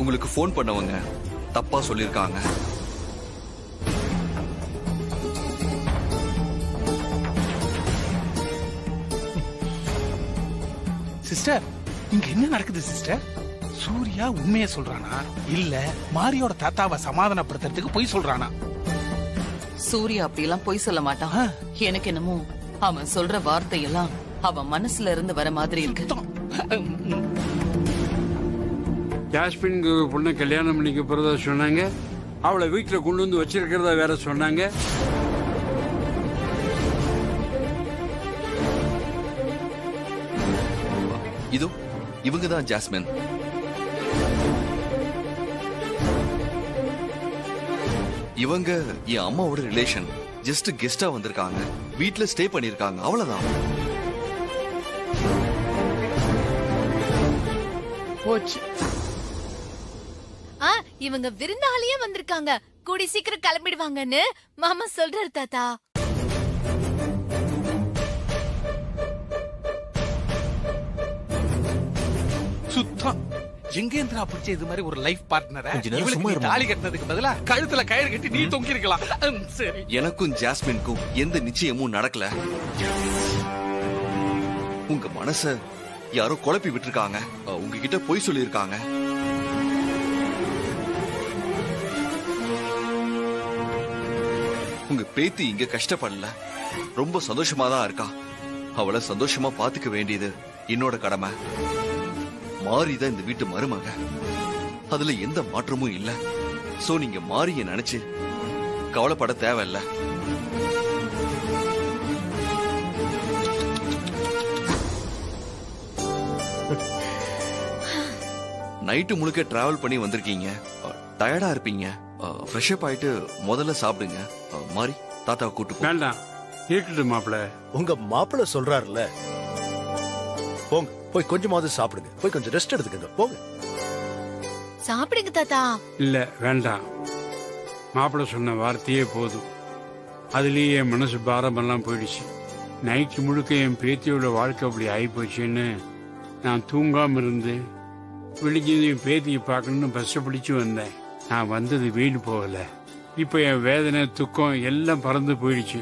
உங்களுக்கு போன் பண்ணவங்க தப்பா சொல்லிருக்காங்க. சிஸ்டர், இங்க என்ன நடக்குது சிஸ்டர்? சூர்யா உண்மையை சொல்றானா இல்ல மாரியோட தாத்தாவை சமாதானப்படுத்துறதுக்கு பொய் சொல்றானா? சூர்யா அப்படியெல்லாம் பொய் சொல்ல மாட்டான். எனக்கு என்னமோ அவன் சொல்ற வார்த்தையெல்லாம் அவன் மனசுல இருந்து வர மாதிரி இருக்கு. ஜாஸ்மின்க்கு ஒரு பொண்ணை கல்யாணம் பண்ணிக்க போறதா சொன்னாங்க. அவளை வீட்டில் கொண்டு வந்து வச்சிருக்கிறதா வேற சொன்னாங்க. இதோ இவங்க தான் ஜாஸ்மின். இவங்க என் அம்மாவோட ரிலேஷன். ஜஸ்ட் கெஸ்டா வந்திருக்காங்க, வீட்ல ஸ்டே பண்ணிருக்காங்க, அவ்வளவுதான். இவங்க விருந்தாளியே வந்திருக்காங்க, கூடி சீக்கிரம் கிளம்பிடுவாங்கன்னு மாமா சொல்றாரு தாத்தா. சுத்தம் எங்கேந்திரா பிடிச்ச இது மாதிரி ஒரு லைஃப் பார்ட்னரை இவளுக்கு தாலி கட்டினதுக்கு பதிலா கழுத்துல கயிறு கட்டி நீ தொங்கி இருக்கலாம். சரி, எனக்கும் ஜாஸ்மின்க்கும் எந்த நிச்சயமும் நடக்கல. உங்க மனச யாரோ குழப்பி விட்டுருக்காங்க, உங்ககிட்ட பொய் சொல்லிருக்காங்க. உங்க பேத்தி இங்க கஷ்டப்படல, ரொம்ப சந்தோஷமா தான் இருக்கா. அவளை சந்தோஷமா பாத்துக்க வேண்டியது என்னோட கடமை. மாரிதான் இந்த வீட்டு மருமக, அதுல எந்த மாற்றமும் இல்ல. சோ நீங்க மாரிய நினைச்சு கவலைப்பட தேவையில்ல. நைட்டு முழுக்க டிராவல் பண்ணி வந்திருக்கீங்க, டயர்டா இருப்பீங்க. ஃப்ரெஷ் அப் ஆயிட்டு முதல்ல சாப்பிடுங்க. மாரி தாத்தாவை கூட்டு போ. வேண்டாம், இருக்கட்டும் மாப்பிள்ள. உங்க மாப்பிள்ள சொல்றாருல, போங்க போய் கொஞ்சமாவது சாப்பிடுங்க, போய் கொஞ்சம் ரெஸ்ட் எடுத்துக்கங்க, போங்க. சாப்பிடுங்க தாத்தா. இல்ல வேண்டாம், மாப்பிள்ள சொன்ன வார்த்தையே போதும். அதுலயே என் மனசு பாரமெல்லாம் போயிடுச்சு. நைட்டு முழுக்க என் பேத்தியோட வாழ்க்கை அப்படி ஆயிப்போச்சுன்னு நான் தூங்காம இருந்து விழிஞ்சது என் பேத்தியை பார்க்கணும்னு பஸ்ஸை பிடிச்சு வந்தேன். நான் வந்தது வீடு போகல. இப்ப என் வேதனை துக்கம் எல்லாம் பறந்து போயிடுச்சு.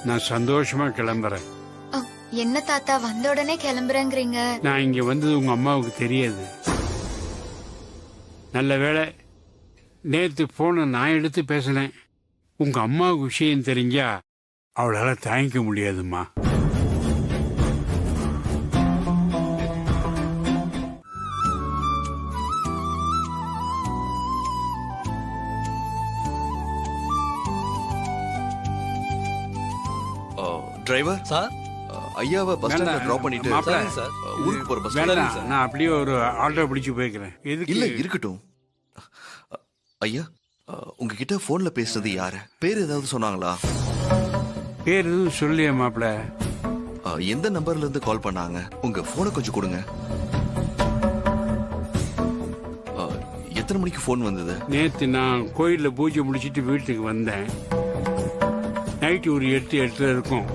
நான் சந்தோஷமா கிளம்புறேன். என்ன தாத்தா வந்த உடனே கிளம்புறேங்கிறீங்க? நான் இங்க வந்தது உங்க அம்மாவுக்கு தெரியாது. நல்ல வேளை நேத்து போன நான் எடுத்து பேசினேன். உங்க அம்மாவுக்கு விஷயம் தெரிஞ்சா அவளால தாங்கிக்க முடியாதும்மா. டிரைவர் சார், ஐயாவை பஸ் ஸ்டாண்ட்ல டிராப் பண்ணிட்டு ஊருக்கு போற பஸ் ஸ்டாண்ட். நான் அப்படியே ஒரு ஆட்டோ பிடிச்சு போய்க்கிறேன். இல்ல இருக்கட்டும். ஐயா, உங்ககிட்ட போன்ல பேசுறது யாரு? பேர் ஏதாவது சொன்னாங்களா? பேர் எதுவும் சொல்லியா மாப்பிள்ள? எந்த நம்பர்ல இருந்து கால் பண்ணாங்க? உங்க போனை கொஞ்சம் கொடுங்க. எத்தனை மணிக்கு போன் வந்தது? நேத்து நான் கோயில்ல பூஜை முடிச்சிட்டு வீட்டுக்கு வந்தேன். நைட்டு ஒரு 8 இருக்கும்.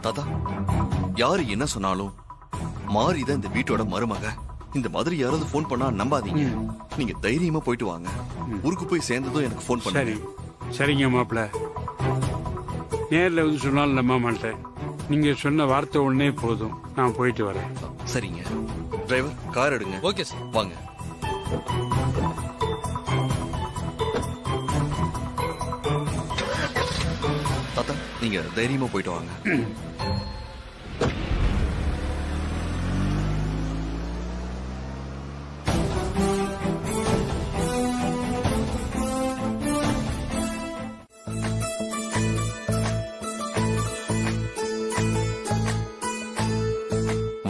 தாத்தா, யாரு என்ன சொன்னாலும் மாரிதான் இந்த வீட்டோட மருமக. இந்த மாதிரி யாராவது போன் பண்ணா நம்பாதீங்க. நீங்க தைரியமா போயிட்டு வாங்க. ஊருக்கு போய் சேர்ந்ததும் எனக்கு போன் பண்ணுங்க. சரி, சரிங்க மாப்பிள்ள. நேர்ல வந்து சொன்னாலும் நம்ப மாட்டேன். நீங்க சொன்ன வார்த்தை ஒன்னே போதும். நான் போயிட்டு வரேன். சரிங்க. டிரைவர், கார் எடுங்க. ஓகே சார், வாங்க. தாத்தா, நீங்க தைரியமா போயிட்டு வாங்க.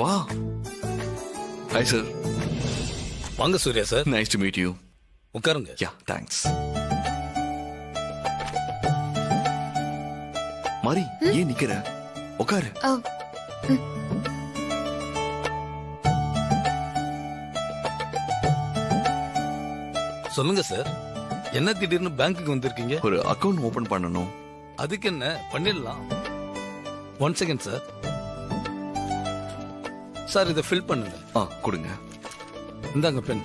வா. Hi sir. வாங்க Surya sir. Nice to meet you. உட்காருங்க. Ya, thanks. மாரி ஏன் நிக்கிற? உட்காரு. ஓ, ம். சொல்லுங்க சார், என்ன திடீர்னு பேங்க்குக்கு வந்திருக்கீங்க? ஒரு அக்கவுண்ட் ஓபன் பண்ணணும். அதுக்கு என்ன, பண்ணிடலாம். 1 செகண்ட் சார். சார் இதை ஃபில் பண்ணுங்க. கொடுங்க. இந்தாங்க பென்,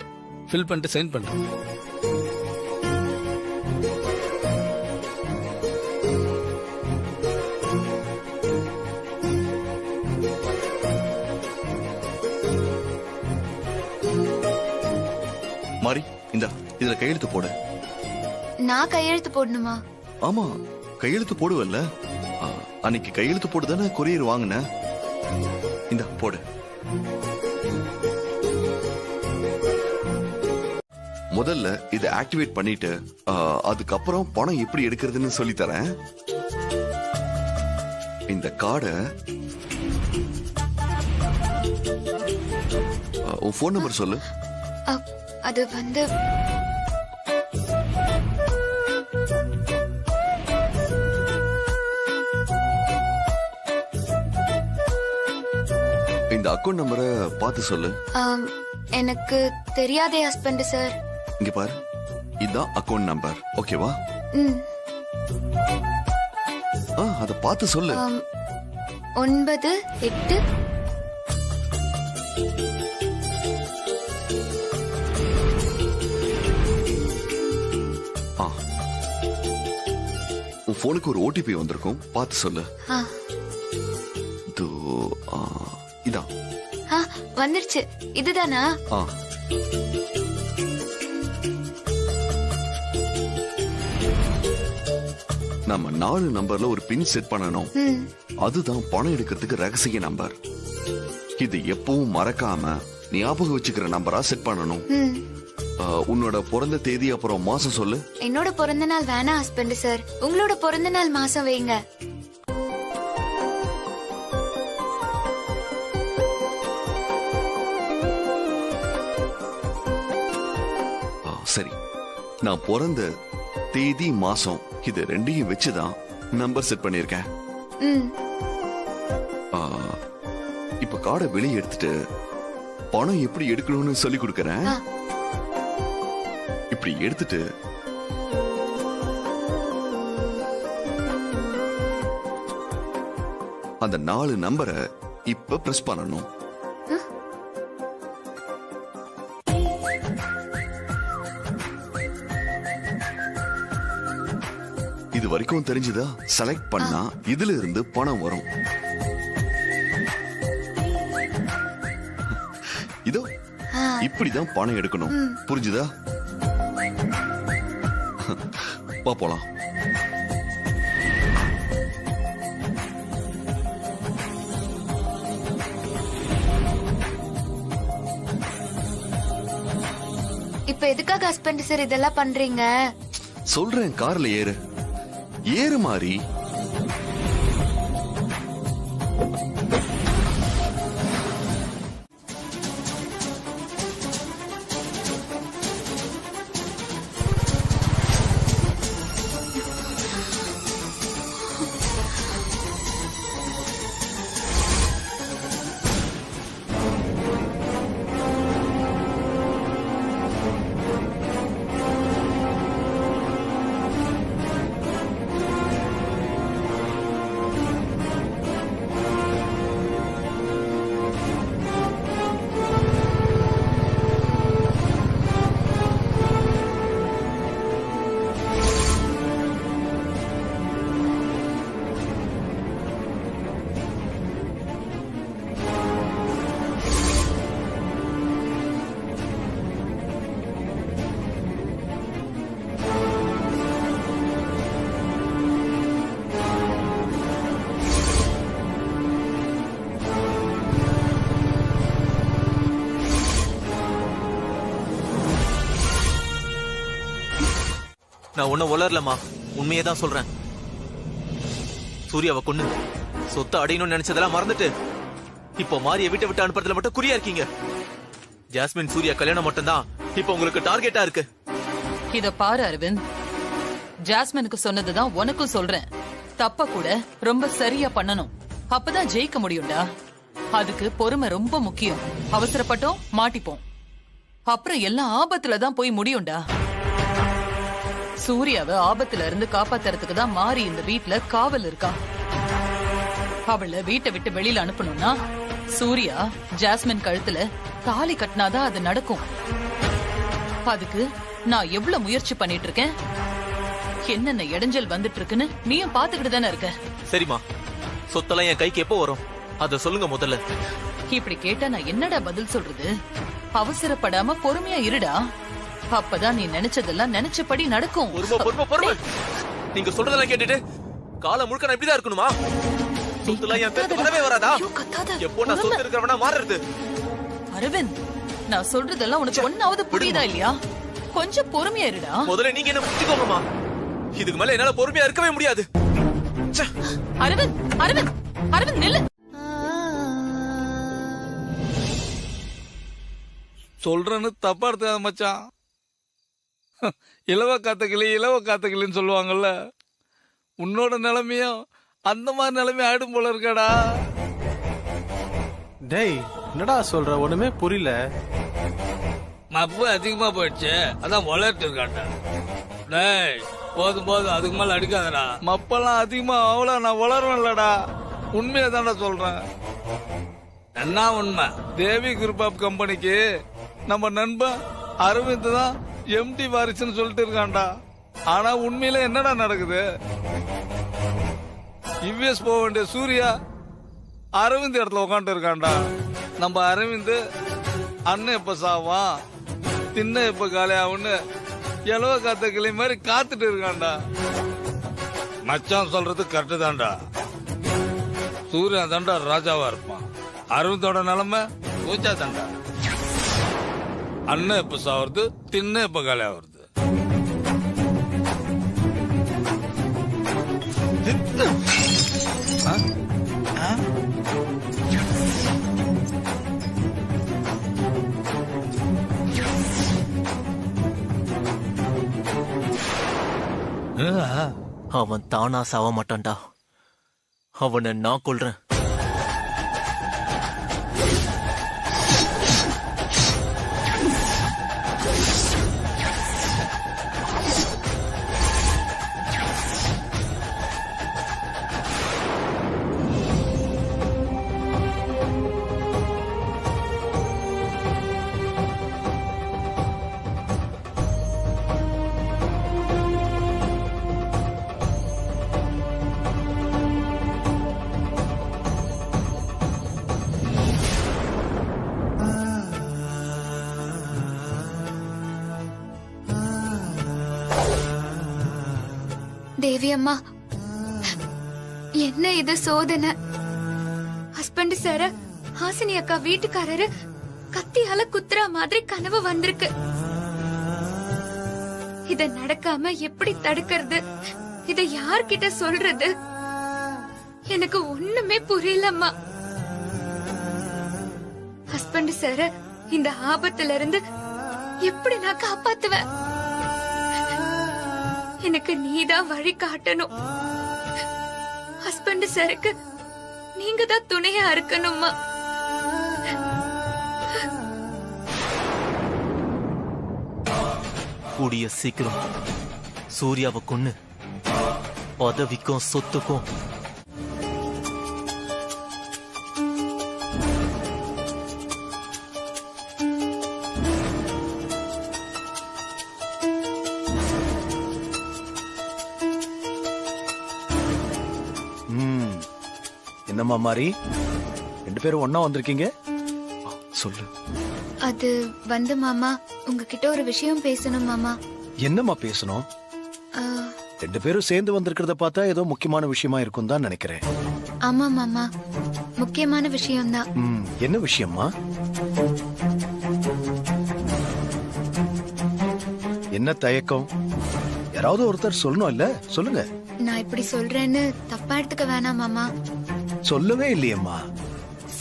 ஃபில் பண்ணிட்டு சைன் பண்ணுங்க. மாரி இந்த இதுல கையெழுத்து போடு. நான் கையெழுத்து போடணுமா? ஆமா, கையெழுத்து போடுவல்ல. அன்னைக்கு கையெழுத்து போட்டு தானே கொரியர் வாங்கின. இந்த போடு. முதல்ல இதை ஆக்டிவேட் பண்ணிட்டு அதுக்கப்புறம் பணம் எப்படி எடுக்கிறதுன்னு சொல்லி தரேன். இந்த கார்டை உன் போன் நம்பர் சொல்லு. அது வந்து இந்த அக்கவுண்ட் நம்பரை பார்த்து சொல்லு. எனக்கு தெரியாதே ஹஸ்பண்ட் சார். இங்க பாரு, இதுதான் அக்கவுண்ட் நம்பர். ஓகேவா? ம். அத பார்த்து சொல்லு. 9 8 உன் போனுக்கு ஒரு ஓடிபி வந்திருக்கும், பார்த்து சொல்லு. இதான் வந்துருச்சு. இதுதானா? நம்ம 4 நம்பர்ல ஒரு பின் செட் பண்ணணும். அதுதான் பணம் எடுக்கிறதுக்கு ரகசிய நம்பர். இது எப்பவும் மறக்காம ஞாபகம் வச்சுக்கிற நம்பரா செட் பண்ணணும். உன்னோட பிறந்த தேதி அப்புறம் மாசம் சொல்லு. என்னோட பிறந்த நாள் வேணா ஹஸ்பண்ட் சார், உங்களோட பிறந்த நாள் மாசம் வைங்க. சரி, நான் பிறந்த தேதி மாசம் இது ரெண்டையும் வச்சுதான் நம்பர் செட் பண்ணிருக்கேன். இப்ப கார்டை வெளியே எடுத்துட்டு பணம் எப்படி எடுக்கணும்னு சொல்லி கொடுக்கறேன். இப்படி எடுத்துட்டு அந்த 4 நம்பரை இப்ப பிரஸ் பண்ணணும். இது வரைக்கும் தெரிஞ்சதா? செலக்ட் பண்ணா இதுல இருந்து பணம் வரும். இதோ இப்படிதான் பணம் எடுக்கணும். புரிஞ்சுதா? வா போலாம். இப்ப எதுக்காக ஹஸ்பண்ட் சார் இதெல்லாம் பண்றீங்க? சொல்றேன், கார்ல ஏறு. ஏறு மாறி. நான் ஒன்னும் உளரலமா, உண்மையே தான் சொல்றேன். சூர்யாவை கொன்னு சொத்தை அடையணும்னு நினைச்சதெல்லாம் மறந்துட்டு இப்போ மாரியை விட்டு விட்டு அனுப்புறதுல மட்டும் குறியா இருக்கீங்க. ஜாஸ்மின் சூர்யா கல்யாணம் மட்டும்தான் இப்போ உங்களுக்கு டார்கெட்டா இருக்கு. இத பாரு அரவிந்த், ஜாஸ்மினுக்கு சொன்னதுதான் உனக்கும் சொல்றேன். தப்ப கூட ரொம்ப சரியா பண்ணணும். அப்பதான் ஜெயிக்க முடியும்டா. அதுக்கு பொறுமை ரொம்ப முக்கியம். அவசரப்பட்டோம் மாட்டிப்போம். அப்புறம் எல்லாம் ஆபத்துல தான் போய் முடியும்டா. சூர்யாவை ஆபத்துல இருந்து காப்பாத்துறதுக்கு தான் மாறி இந்த வீட்ல காவல் இருக்கா. அவளை வீட்டை விட்டு வெளியில அனுப்பணும்னா சூர்யா ஜாஸ்மின் கழுத்துல தாலி கட்டினாதான் அது நடக்கும். அதுக்கு நான் எவ்வளவு முயற்சி பண்ணிட்டு இருக்கேன். என்னென்ன இடைஞ்சல் வந்துட்டு இருக்குன்னு நீயும் பாத்துக்கிட்டு தானே இருக்க. சரிம்மா, சொத்தெல்லாம் என் கைக்கு எப்போ வரும் அத சொல்லுங்க முதல்ல. இப்படி கேட்டா நான் என்னடா பதில் சொல்றது? அவசரப்படாம பொறுமையா இருடா. அப்பதான் நீ நினைச்சதெல்லாம் நினைச்சபடி நடக்கும். பொறுமை. நீங்க சொல்றதெல்லாம் கேட்டுட்டு காலம் முழுக்க நான் இப்படிதான் இருக்கணுமா? சொத்துலாம் என் பேருக்கு வரவே வராதா? எப்போ நான் சொத்து இருக்கிறவனா மாறுறது? அரவிந்த், நான் சொல்றதெல்லாம் உனக்கு ஒன்னாவது புரியுதா இல்லையா? கொஞ்சம் பொறுமையா இருடா. முதல்ல நீங்க என்ன புரிஞ்சுக்கோங்கம்மா. இதுக்கு மேல என்னால பொறுமையா இருக்கவே முடியாது. அரவிந்த், அரவிந்த், அரவிந்த் நில்லு. சொல்றேன்னு தப்பா எடுத்துக்காத மச்சான். இலவ காத்தக்கிளின்னு சொல்லுவாங்கல்ல. உன்னோட நிலைமையும் அந்த மாதிரி நிலைமை ஆயிடும் போல இருக்காடா. டேய், என்னடா சொல்ற? ஒண்ணுமே புரியல. மப்பு அதிகமா போயிடுச்சு, அதான் வளர்த்து இருக்காண்டா. டேய், போதும் அதுக்கு மேல அடிக்காதடா. மப்பெல்லாம் அதிகமா அவ்வளோ நான் வளருவேன்லடா. உண்மையை தான்டா சொல்றேன். என்ன உண்மை? தேவி குரூப் ஆஃப் கம்பெனிக்கு நம்ம நண்பன் அரவிந்த் தான் எம்டி வாரிசுன்னு சொல்லிட்டு இருக்கான்டா. ஆனா உண்மையில என்னடா நடக்குது? யுஎஸ் போக வேண்டிய சூர்யா அரவிந்த் இடத்துல உட்காந்து இருக்கான்டா. நம்ம அரவிந்த் அண்ணன் எப்ப சாவான், தின்ன எப்ப காலியாகும்னு எலவ காத்த கிளி மாதிரி காத்துட்டு இருக்கான்டா. மச்சான் சொல்றது கரெக்டு தான்டா. சூர்யா தான்டா ராஜாவா இருப்பான். அரவிந்தோட நிலைமை பூஜா தான்டா. அண்ணன் எப்ப சாவது, தின்ன எப்ப காலியாகிறது. அவன் தானா சாவ மாட்டான்டா. அவனை நான் கொல்றேன். தேவி அம்மா, என்ன இது சோதனை? ஹஸ்பண்ட் சார ஹாசினி அக்கா வீட்டுக்காரரு கத்தியால குத்துற மாதிரி கனவு வந்திருக்கு. இத நடக்காம எப்படி தடுக்கிறது? இத யார்கிட்ட சொல்றது? எனக்கு ஒண்ணுமே புரியலம்மா. ஹஸ்பண்ட் சார இந்த ஆபத்துல இருந்து எப்படி நான் காப்பாத்துவேன்? எனக்கு நீதான் வழி காட்டணும். ஹஸ்பண்ட் சாருக்கு நீங்க தான் துணையா இருக்கணுமா? கூடிய சீக்கிரம் சூர்யாவை கொன்னு பதவிக்கும் சொத்துக்கும் என்னம்மா மாறி, ரெண்டு பேரும் ஒன்னா வந்திருக்கீங்க? சொல்லு. அது வந்து மாமா, உங்ககிட்ட ஒரு விஷயம் பேசணும் மாமா. என்னம்மா பேசணும்? ரெண்டு பேரும் சேர்ந்து வந்திருக்கிறத பார்த்தா ஏதோ முக்கியமான விஷயமா இருக்கும் தான் நினைக்கிறேன். ஆமா மாமா, முக்கியமான விஷயம்தான். என்ன விஷயம்மா? என்ன தயக்கம்? யாராவது ஒருத்தர் சொல்லணும் இல்ல? சொல்லுங்க. நான் இப்படி சொல்றேன்னு தப்பா எடுத்துக்க வேணாம் மாமா. சொல்லவே இல்லையம்மா.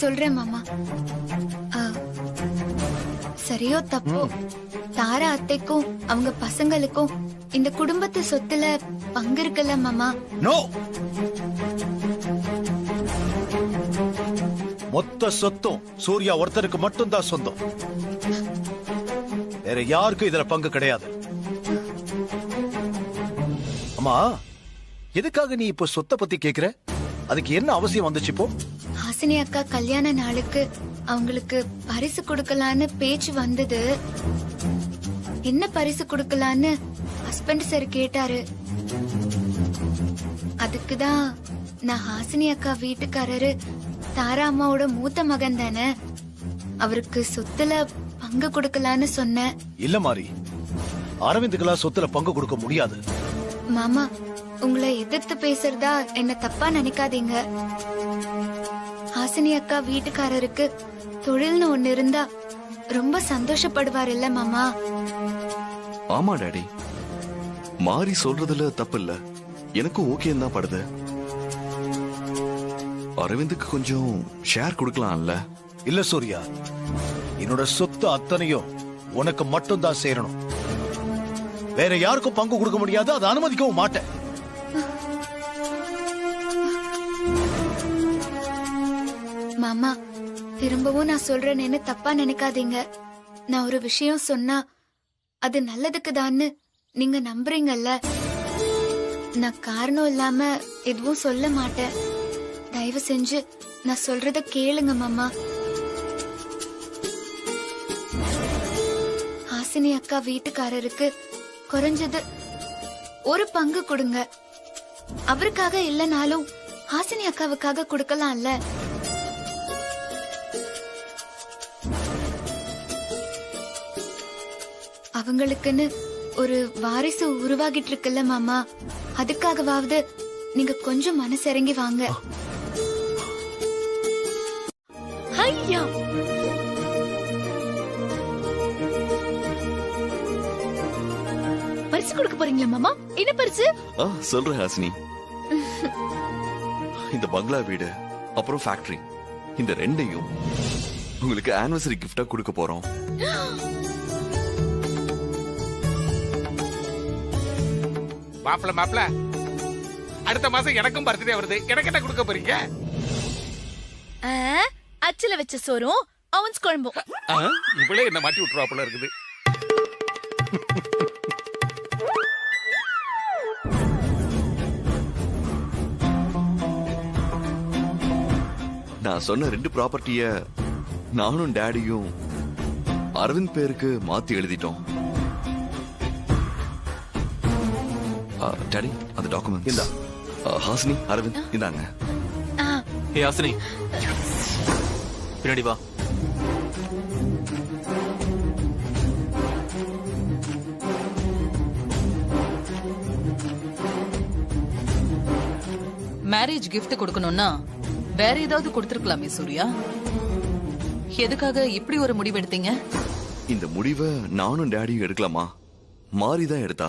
சொல்றேன் மாமா. சரியோ தப்போ, தாரா அத்தைக்கும் அவங்க பசங்களுக்கும் இந்த குடும்பத்து சொத்துல பங்கு இருக்குல்ல மாமா. நோ, மொத்த சொத்தும் சூர்யா ஒருத்தருக்கு மட்டும்தான் சொந்தம். வேற யாருக்கும் இதுல பங்கு கிடையாது. அம்மா, எதுக்காக நீ இப்ப சொத்தை பத்தி கேக்குற? அதுக்கு என்ன அவசியம் வந்துச்சு இப்போ? ஹாசினி அக்கா கல்யாண நாளுக்கு அவங்களுக்கு பரிசு கொடுக்கலான்னு பேச்சு வந்தது. என்ன பரிசு கொடுக்கலான்னு ஹஸ்பண்ட் சார் கேட்டாரு. அதுக்குதான் நான் ஹாசினி அக்கா வீட்டுக்காரரு தாரா அம்மாவோட மூத்த மகன் தானே, அவருக்கு சொத்துல பங்கு கொடுக்கலான்னு சொன்னேன். இல்ல மாறி, அரவிந்துக்கெல்லாம் சொத்துல பங்கு கொடுக்க முடியாது. மாமா, உங்களை எதிர்த்து பேசுறதா என்ன தப்பா நினைக்காதீங்க. ஹாசினி அக்கா வீட்டுக்காரருக்கு தொழில்னு ஒண்ணு இருந்தா ரொம்ப சந்தோஷப்படுவார் இல்ல மாமா? ஆமா டாடி, மாறி சொல்றதுல தப்பு இல்ல, எனக்கும் ஓகேன்னு தான் படுது. அரவிந்துக்கு கொஞ்சம் ஷேர் கொடுக்கலாம்ல? இல்ல சூர்யா, என்னோட சொத்து அத்தனையும் உனக்கு மட்டும் தான் சேரணும். வேற யாருக்கும் பங்கு கொடுக்க முடியாது, அதை அனுமதிக்கவும் மாட்டேன். மாமா, திரும்பவும் நான் சொல்றேன்னு தப்பா நினைக்காதீங்க. நான் ஒரு விஷயம் சொன்னா அது நல்லதுக்கு தான்னு நீங்க நம்புறீங்கல்ல. நான் காரணம் இல்லாம எதுவும் சொல்ல மாட்டேன். தயவு செஞ்சு நான் சொல்றத கேளுங்க மாமா. ஹாசினி அக்கா வீட்டுக்காரருக்கு குறைஞ்சது ஒரு பங்கு கொடுங்க. அவருக்காக இல்லனாலும் ஹாசினி அக்காவுக்காக கொடுக்கலாம்ல. அவங்களுக்குன்னு ஒரு வாரிசு உருவாகிட்டு இருக்குல்ல மாமா, அதுக்காகவாவது நீங்க கொஞ்சம் மனசிறங்கி வாங்க. ஐயா, பரிசு கொடுக்க போறீங்களா மாமா? என்ன பரிசு? சொல்றேன் ஹாசினி. இந்த பங்களா வீடு அப்புறம் ஃபேக்டரி, இந்த ரெண்டையும் உங்களுக்கு ஆனிவர்சரி கிஃப்டா கொடுக்க போறோம். மாப்பிள, அடுத்த மாசம் எனக்கும் பர்த்டே வருது. எனக்கு என்ன கொடுக்க போறீங்க? அச்சில வச்ச சோறும் அவன்ஸ் குழம்பும். இவளே என்ன மாட்டி விட்டுருவா போல இருக்குது. நான் சொன்ன 2 ப்ராப்பர்ட்டிய நானும் டாடியும் அரவிந்த் பேருக்கு மாத்தி எழுதிட்டோம். டாடி, அந்த டாக்குமெண்ட் இந்தா. ஹாசினி, அரவிந்த் இந்தாங்க. ஏ ஹாசினி, பின்னாடி வா. மேரேஜ் கிஃப்ட் கொடுக்கணும்னா வேற ஏதாவது கொடுத்திருக்கலாமே சூர்யா. எதுக்காக இப்படி ஒரு முடிவு எடுத்தீங்க? இந்த முடிவை நானும் டாடியும் எடுக்கலாமா? மாறிதான் எடுத்தா.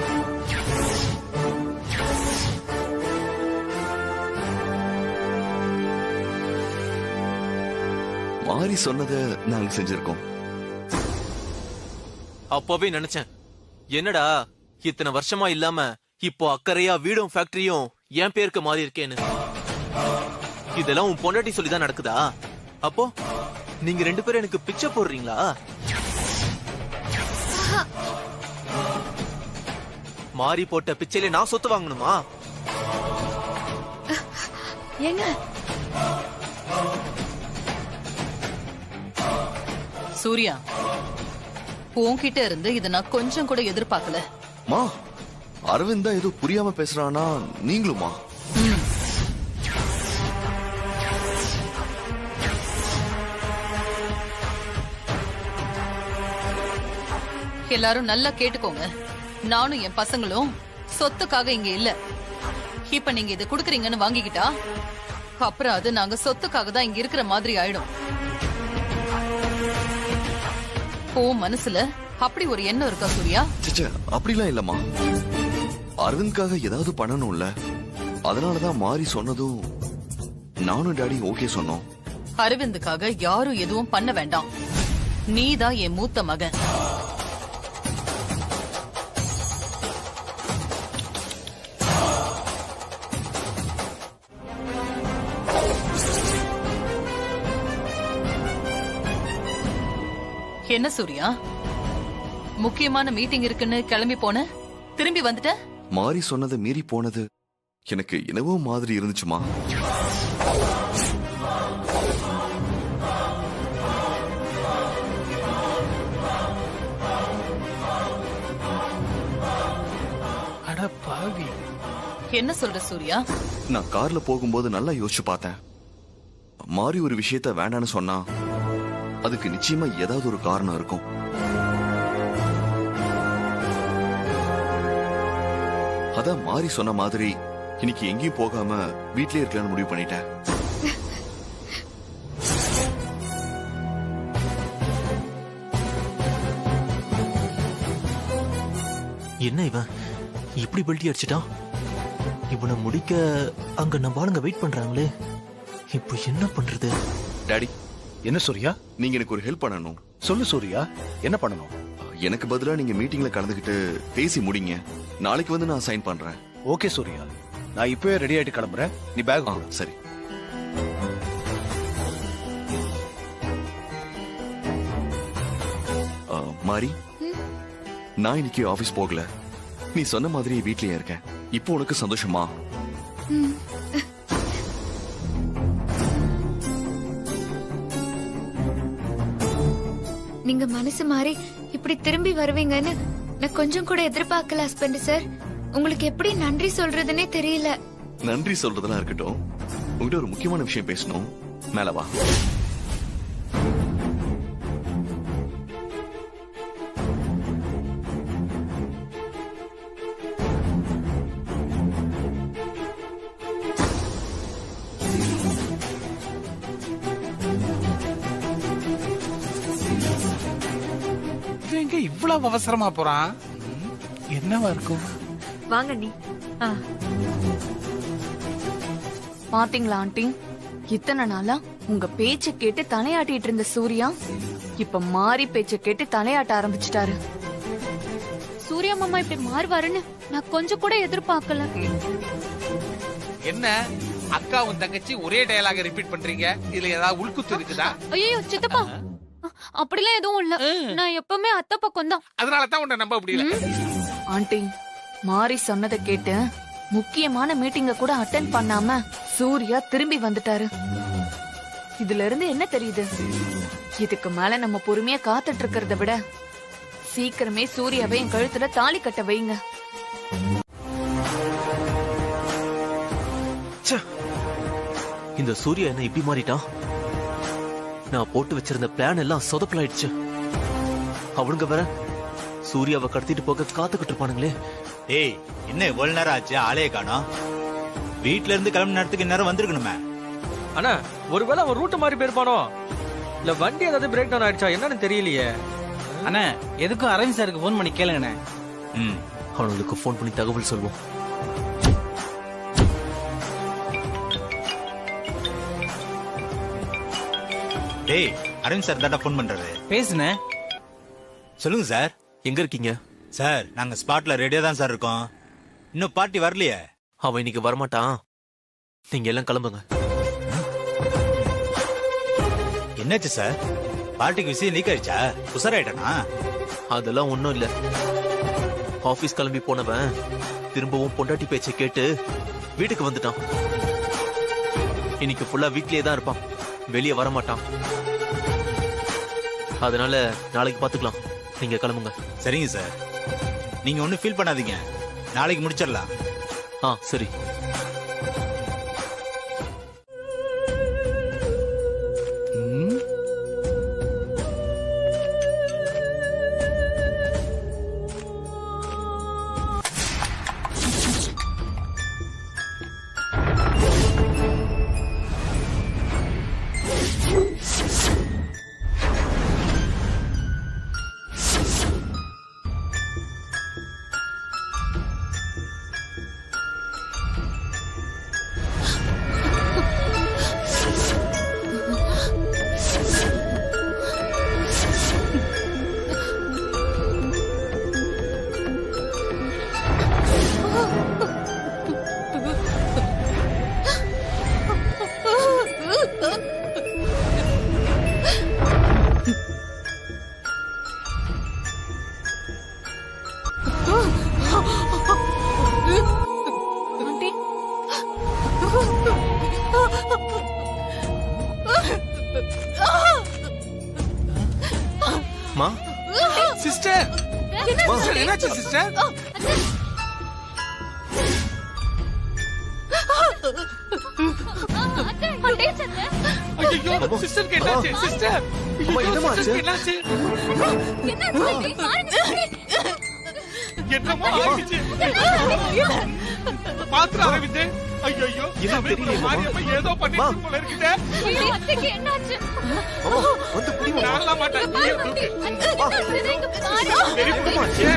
மாறி சொன்னதை நாங்க செஞ்சிருக்கோம். அப்பவே நினைச்சேன், என்னடா இத்தனை வருஷமா இல்லாம இப்போ அக்கறையா வீடும் ஃபேக்டரியும் என் பேருக்கு மாறி இருக்கேன்னு. இதெல்லாம் உன் பொண்டாட்டி சொல்லிதான் நடக்குதா? அப்போ நீங்க 2 பேரும் எனக்கு பிச்சை போடுறீங்களா? மாறி போட்ட பிச்சையில நான் சொத்து வாங்கணுமா? ஏங்க சூர்யா, உன்கிட்ட இருந்து இதை நான் கொஞ்சம் கூட எதிர்பார்க்கல. மா, அரவிந்த் தான் ஏதோ புரியாம பேசுறானா, நீங்களுமா? எல்லாரும் நல்லா கேட்டுக்கோங்க. நானும் என் பசங்களும் சொத்துக்காக இங்க இல்ல. இப்ப நீங்க இதை குடுக்கறீங்கன்னு வாங்கிக்கிட்டா அப்புறம் அது நாங்க சொத்துக்காக தான் இங்க இருக்கிற மாதிரி ஆயிடும். ஓ மனசுல அப்படி ஒரு எண்ணம் இருக்கா சூர்யா? சிச்சா, அப்படிலாம் இல்லம்மா. அரவிந்த்காக ஏதாவது பண்ணணும்ல, அதனாலதான் மாறி சொன்னதும் நானும் டாடி ஓகே சொன்னோம். அரவிந்துக்காக யாரும் எதுவும் பண்ண வேண்டாம். நீதான் என் மூத்த மகன். என்ன சூர்யா, முக்கியமான மீட்டிங் இருக்குன்னு கிளம்பி போன, திரும்பி வந்துட்ட? மாறி சொன்னதை மீறி போனது எனக்கு என்னவோ மாதிரி இருந்துச்சுமா. அட பாவி. என்ன சொல்ற சூர்யா? நான் கார்ல போகும்போது நல்லா யோசிச்சு பார்த்தேன். மாறி ஒரு விஷயத்த வேண்டான்னு சொன்னா அதுக்கு நிச்சயமா ஏதாவது ஒரு காரணம் இருக்கும். அதான் மாறி சொன்ன மாதிரி இன்னைக்கு எங்கேயும் போகாம வீட்லயே இருக்கலாம்னு முடிவு பண்ணிட்டேன். என்ன இவன் இப்படி பெல்ட்டி அடிச்சிட்டான்? இவனை முடிக்க அங்க நம்ம ஆளுங்க வெயிட் பண்றாங்களே, இப்போ என்ன பண்றது? டாடி, என்ன சூர்யா? நீங்க எனக்கு ஒரு ஹெல்ப் பண்ணணும். சொல்லு சூர்யா, என்ன பண்ணணும்? எனக்கு பதிலா நீங்க மீட்டிங்ல கலந்துக்கிட்டு பேசி முடிங்க. நாளைக்கு வந்து நான் சைன் பண்றேன். ஓகே சூர்யா, நான் இப்பவே ரெடி ஆயிட்டு கிளம்புறேன். நீ பேக் சரி. மாறி, நான் இன்னைக்கு ஆபீஸ் போகல. நீ சொன்ன மாதிரி வீட்லயே இருக்கேன். இப்போ உனக்கு சந்தோஷமா? நீங்க மனசு மாறி இப்படி திரும்பி வருவீங்கன்னு நான் கொஞ்சம் கூட எதிர்பார்க்கல ஹஸ்பண்ட் சார். உங்களுக்கு எப்படி நன்றி சொல்றதுன்னே தெரியல. நன்றி சொல்றதெல்லாம் இருக்கட்டும், உங்ககிட்ட ஒரு முக்கியமான விஷயம் பேசணும். மேல வா. எங்க இவ்வளவு அவசரமா போறான்? என்னவா இருக்கும்? வாங்க நீ. பாத்தீங்களா ஆண்டி, இத்தனை நாளா உங்க பேச்ச கேட்டு தலையாட்டிட்டு இருந்த சூர்யா இப்ப மாறி பேச்ச கேட்டு தலையாட்ட ஆரம்பிச்சிட்டாரு. சூர்யா மாமா இப்படி மாறுவாருன்னு நான் கொஞ்சம் கூட எதிர்பார்க்கல. என்ன அக்காவும் தங்கச்சி ஒரே டயலாக ரிப்பீட் பண்றீங்க? இதுல ஏதாவது உள்குத்து இருக்குதா? ஐயோ சித்தப்பா, அப்படிலாம் எதுவும் இல்ல. நான் எப்பவுமே அத்தை பக்கம் தான். அதனால தான் உன்னை நம்ப முடியல. ஆண்டி, மாறி சொன்னதை கேட்டு முக்கியமான மீட்டிங்க கூட அட்டென்ட் பண்ணாம சூர்யா திரும்பி வந்துட்டாரு. இதுல இருந்து என்ன தெரியுது? இதுக்கு மேல நம்ம பொறுமையா காத்துட்டு இருக்கிறத விட சீக்கிரமே சூர்யாவை என் கழுத்துல தாலி கட்ட வைங்க. இந்த சூர்யா என்ன இப்படி மாறிட்டான்? நான் போட்டு வச்சிருந்த பிளான் எல்லாம் சொதப்பலாயிடுச்சு. அவனுங்க வேற சூர்யாவை கடத்திட்டு போக காத்துக்கிட்டு இருப்பானுங்களே. ஏய், என்ன இவ்வளவு நேரம் ஆச்சு? ஆளே காணோம். வீட்ல இருந்து கிளம்புன நேரத்துக்கு நேரம் வந்திருக்கணுமே. அண்ணா, ஒருவேளை அவன் ரூட் மாறி போயிருப்பானோ, இல்ல வண்டி ஏதாவது பிரேக் டவுன் ஆயிடுச்சா என்னன்னு தெரியலையே. அண்ணா, எதுக்கும் அரவிந்த் சாருக்கு போன் பண்ணி கேளுங்கண்ணே. அவனுக்கு போன் பண்ணி தகவல் சொல்லுவோம். டேய், அரவிந்த் சார் தாண்டா போன் பண்றாரு. பேசுனே. சொல்லுங்க சார். எங்க இருக்கீங்க? சார், நாங்க ஸ்பாட்ல ரெடியா தான் சார் இருக்கோம். இன்னும் பார்ட்டி வரலையே. அவன் இன்னைக்கு வரமாட்டான். நீங்க எல்லாம் கிளம்புங்க. என்னாச்சு சார்? பார்ட்டிக்கு விஷயம் லீக் ஆயிடுச்சா? உசராயிட்டானா? அதெல்லாம் ஒண்ணும் இல்ல. ஆபீஸ் கிளம்பி போனவன் திரும்பவும் பொண்டாட்டி பேச்சை கேட்டு வீட்டுக்கு வந்துட்டான். இன்னைக்கு ஃபுல்லா வீட்லயே தான் இருப்பான், வெளியே வரமாட்டான். அதனால நாளைக்கு பாத்துக்கலாம். நீங்க கிளம்புங்க. சரிங்க சார், நீங்க ஒன்னும் ஃபீல் பண்ணாதீங்க. நாளைக்கு முடிச்சிடலாம். சரி. மா சிஸ்டர் சிஸ்டர், என்னாச்சு சிஸ்டர்? ஐயோ சிஸ்டருக்கு என்னாச்சு சிஸ்டர்? என்னமா ஆச்சு? என்னாச்சு? என்னமா ஆச்சு? பாத்துறா அரவிந்த். ஐயோ என்ன தெரியல மாரியம்மா ஏதோ பண்ணிட்டு போல இருக்குதே. வந்து புடிமா. நான் மாட்டேன். வெரி குட் மாச்சே.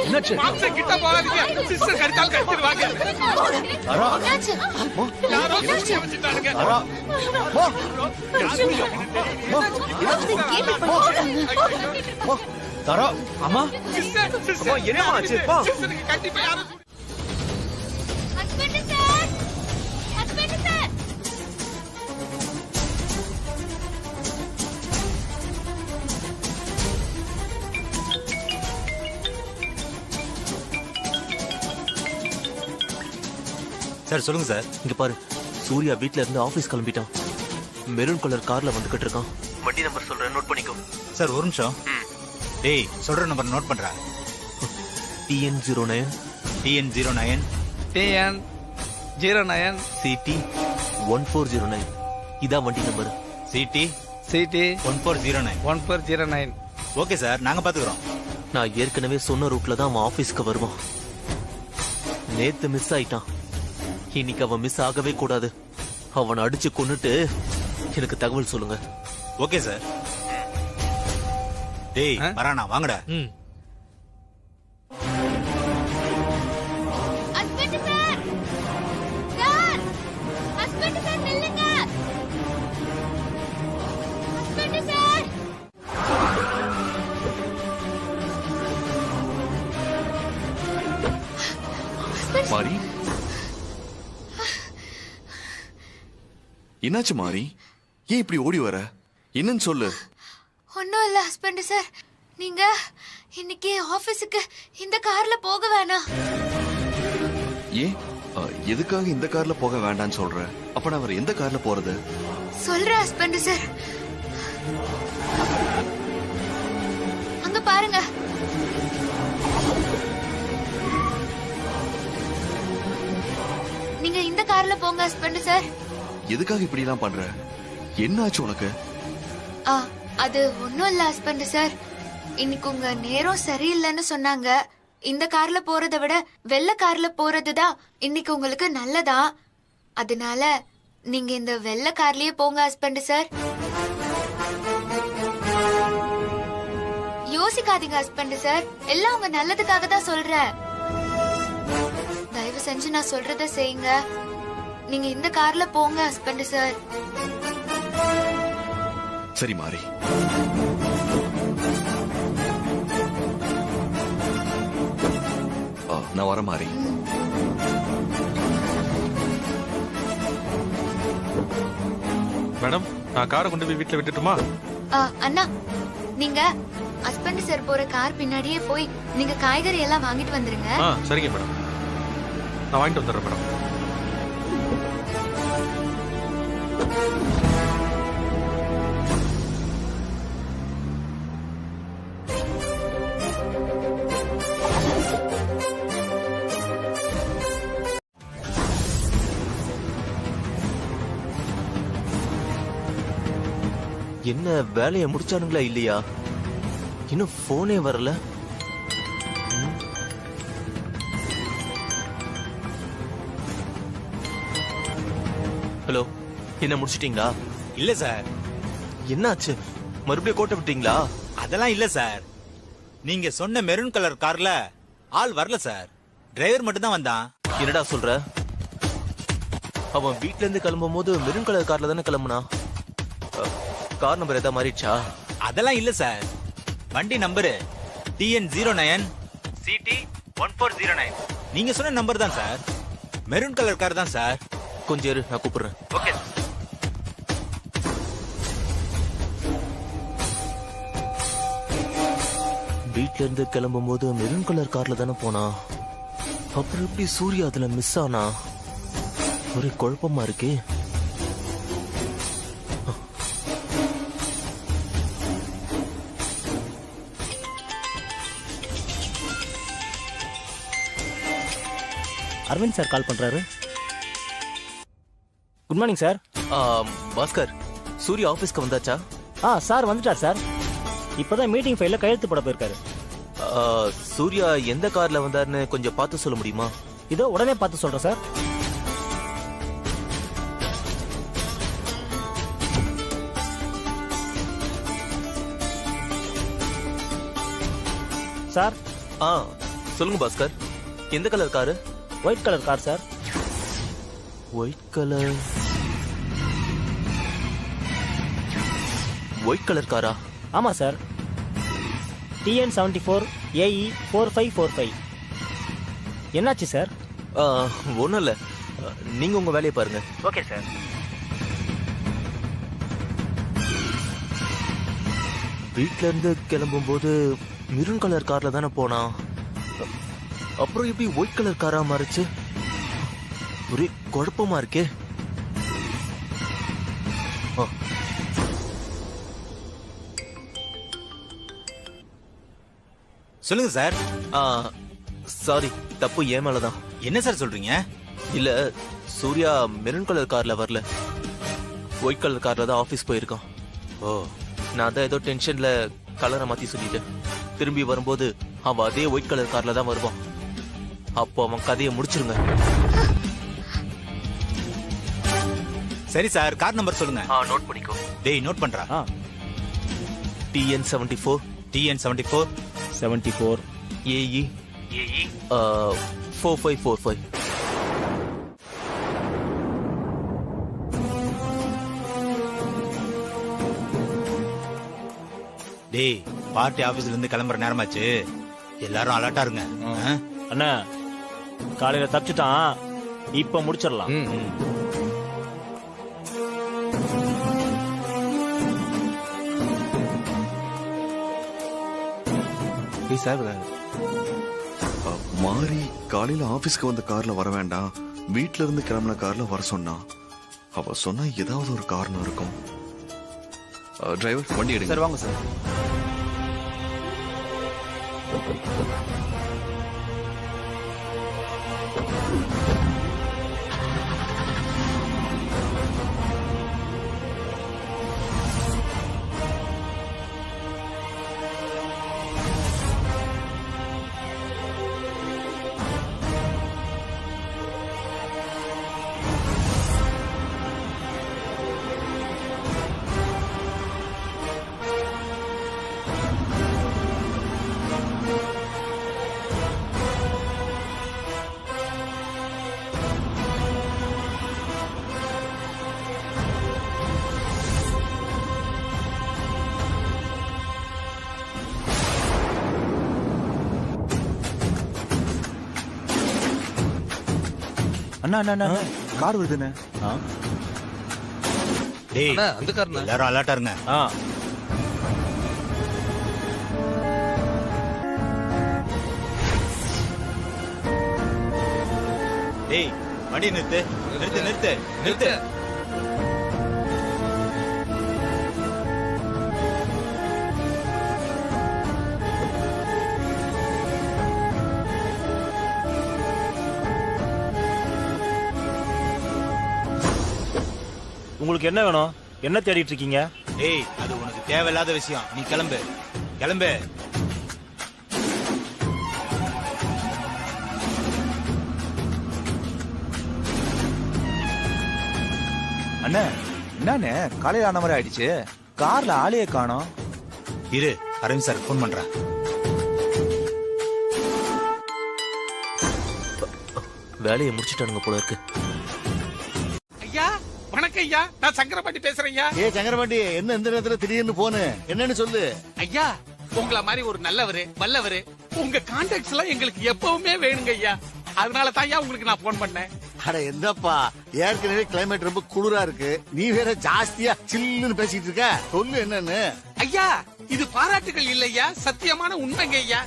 என்னாச்சு? கிட்ட போகாதீங்க. சிஸ்டர் கடித்தால் கடிச்சிருவாங்க. யாரோ சூழ்ச்சி வச்சுட்டானுங்க. தாரா, அம்மா சிஸ்டர் அம்மா என்னமா ஆச்சு? வா. சிஸ்டருக்கு கண்டிப்பா யாரோ சார் சொல்லுங்க சார். இங்க பாரு, சூர்யா வீட்ல இருந்து ஆபீஸ் கிளம்பிட்டான். மெரூன் கலர் கார்ல வந்துகிட்டு இருக்கான். வண்டி நம்பர் சொல்றேன், நோட் பண்ணிக்கோ. சார் ஒரு நிமிஷம். டேய் சொல்ற நம்பர் நோட் பண்றேன். TN09 TN09 TN09 CT 1409. இதான் வண்டி number. CT CT 1409. 1409. Okay sir, நாங்க பாத்துக்கிறோம். நான் ஏற்கனவே சொன்ன ரூட்ல தான் அவன் ஆபீஸ்க்கு வருவான். நேத்து மிஸ் ஆயிட்டான். இன்னைக்கு அவன் மிஸ் ஆகவே கூடாது. அவனை அடிச்சு கொன்னுட்டு எனக்கு தகவல் சொல்லுங்க. Okay sir. டேய் வரானா, வாங்கடா. மாரி, என்னாச்சு மாரி? ஏன் இப்படி ஓடி வர? என்னன்னு சொல்லு. ஒன்னும் இல்ல ஹஸ்பண்ட் சார், நீங்க இன்னைக்கு ஆபீஸுக்கு இந்த கார்ல போக வேணாம். ஏன் எதுக்காக இந்த கார்ல போக வேண்டாம்னு சொல்ற? அப்ப நான் வேற எந்த கார்ல போறது? சொல்றேன் ஹஸ்பண்ட் சார். அங்க பாருங்க. நீங்க இந்த கார்ல போங்க ஹஸ்பண்ட் சார். எதுக்காக இப்படி எல்லாம் பண்ற? என்ன ஆச்சு உனக்கு? அது ஒண்ணும் இல்ல ஹஸ்பண்ட் சார். இன்னைக்கு உங்க நேரம் சரியில்லைன்னு சொன்னாங்க. இந்த கார்ல போறதை விட வெள்ளை கார்ல போறதுதான் இன்னைக்கு உங்களுக்கு நல்லதா. அதனால நீங்க இந்த வெள்ளை கார்லயே போங்க ஹஸ்பண்ட் சார். யோசிக்காதீங்க ஹஸ்பண்ட் சார், எல்லாம் உங்க நல்லதுக்காக தான் சொல்றேன். தயவு செஞ்சு நான் சொல்றத செய்யுங்க. நீங்க இந்த கார்ல போங்க ஹஸ்பண்ட் சார். சரி மாரி. நான் வர மாரி. மேடம், நான் காரை கொண்டு போய் வீட்டுல விட்டுட்டுமா? அண்ணா, நீங்க ஹஸ்பண்ட் சார் போற கார் பின்னாடியே போய் நீங்க காய்கறி எல்லாம் வாங்கிட்டு வந்துருங்க. சரிங்க மேடம், நான் வாங்கிட்டு வந்துடுறேன் மேடம். என்ன வேலையை முடிச்சானுங்களா இல்லையா? இன்னும் போனே வரல. ஹலோ, என்ன முடிச்சிட்டீங்களா? இல்ல சார். என்னாச்சு? மறுபடியும் கோட்டை விட்டீங்களா? அதெல்லாம் இல்ல சார். நீங்க சொன்ன மெரூன் கலர் கார்ல ஆள் வரல சார். டிரைவர் மட்டும் தான் வந்தான். என்னடா சொல்ற? அவன் வீட்ல இருந்து கிளம்பும் போது மெரூன் கலர் கார்ல தானே கிளம்புனா? கார் நம்பர் ஏதாவது மாறிடுச்சா? அதெல்லாம் இல்ல சார். வண்டி நம்பரு TN09 CT 1409. நீங்க சொன்ன நம்பர் தான் சார். மெரூன் கலர் கார் தான் சார். கொஞ்சம் இரு, நான் கூப்பிடுறேன். ஓகே. வீட்ல இருந்து கிளம்பும் போது மெரூன் கலர் கார்ல தானே போனா. அப்புறம் எப்படி சூர்யா அதுல மிஸ் ஆனா? ஒரே குழப்பமா இருக்கே. அரவிந்த் சார் கால் பண்றாரு. Good morning sir. Bhaskar, Surya ஆபீஸ்க்கு வந்தாச்சா? சார் வந்துட்டார் சார். இப்பதான் மீட்டிங் ஃபைல்ல கையெழுத்து போட போயிருக்காரு. சூர்யா எந்த கார்ல வந்தாருன்னு கொஞ்சம் பார்த்து சொல்ல முடியுமா? இதோ உடனே பார்த்து சொல்றேன் சார். சார். சொல்லுங்க பாஸ்கர், எந்த colour car? White colour car sir. White colour காரா? ஆமா சார். TN74 AE 4545. என்னாச்சு சார்? ஒண்ணும் இல்ல, நீங்க உங்க வேலையை பாருங்க. Okay sir. வீட்ல இருந்து கிளம்பும் போது மெரூன் கலர் கார்ல தானே போனா. அப்புறம் எப்படி ஒயிட் கலர் காரா மாறிச்சு? ஒரே குழப்பமா இருக்கே. சொல்லுங்க சார். சாரி, தப்பு ஏன் மேலதான். என்ன சார் சொல்றீங்க? இல்ல, சூர்யா மெரூன் கலர் கார்ல வரல, ஒயிட் கலர் கார்ல தான் ஆபீஸ் போயிருக்கான். நான் தான் ஏதோ டென்ஷன்ல கலரை மாத்தி சொல்லிட்டேன். திரும்பி வரும்போது அவன் அதே ஒயிட் கலர் கார்ல தான் வருவான். அப்போ அவன் கதையை முடிச்சிருங்க. சரி சார், கார் நம்பர் சொல்லுங்க. நோட் பண்ணிக்கோ. டேய், நோட் பண்றா. TN74 74 AE 4545. டேய், பார்ட்டி ஆபீஸ்ல இருந்து கிளம்புற நேரமாச்சு, எல்லாரும் அலர்ட்டா இருங்க. அண்ணா, காலையில தப்பிச்சுட்டான், இப்ப முடிச்சிடலாம். மாறி காலையில ஆபீஸ்க்கு வந்த கார்ல வர வேண்டாம், வீட்ல இருந்து கிளம்பின கார்ல வர சொன்னா. அவ சொன்னா ஏதாவது ஒரு காரணம் இருக்கும். டிரைவர், வண்டி எடுங்க. சார் வாங்க சார். அண்ணா அண்ணா கார் வருதுண்ணே. டேய், அந்த காரணம் எல்லாரும் அலர்ட்டா இருங்க. டேய், வண்டி நிறுத்து நிறுத்து நிறுத்து நிறுத்து. உங்களுக்கு என்ன வேணும்? என்ன தேடிட்டு இருக்கீங்க? டேய், அது உனக்கு தேவையில்லாத விஷயம். நீ கிளம்பு கிளம்பு. அண்ணா, என்னண்ணே காலையில ஆன மாதிரி ஆயிடுச்சு, கார்ல ஆளையே காணோம். இரு, அரவிந்த் சார் போன் பண்றேன். வேலையை முடிச்சிட்டானுங்க போல இருக்கு. ஐயா வணக்கம் ஐயா, நான் சங்கரபாண்டி பேசுறேன். சங்கரபாண்டி, என்ன இந்த நேரத்துல திடீர்னு போனு? என்னன்னு சொல்லு. ஐயா, உங்கள மாதிரி ஒரு நல்லவரு வல்லவரு உங்க கான்டாக்ட்ஸ் எல்லாம் எங்களுக்கு எப்பவுமே வேணுங்க ஐயா. அதனால தான் ஐயா உங்களுக்கு நான் போன் பண்ணேன். அட என்னப்பா, ஏற்கனவே கிளைமேட் ரொம்ப குளிரா இருக்கு, நீ வேற ஜாஸ்தியா சில்லுன்னு பேசிட்டு இருக்க. சொல்லு என்னன்னு. ஐயா இது பாராட்டுகள் இல்லையா, சத்தியமான உண்மைங்க ஐயா.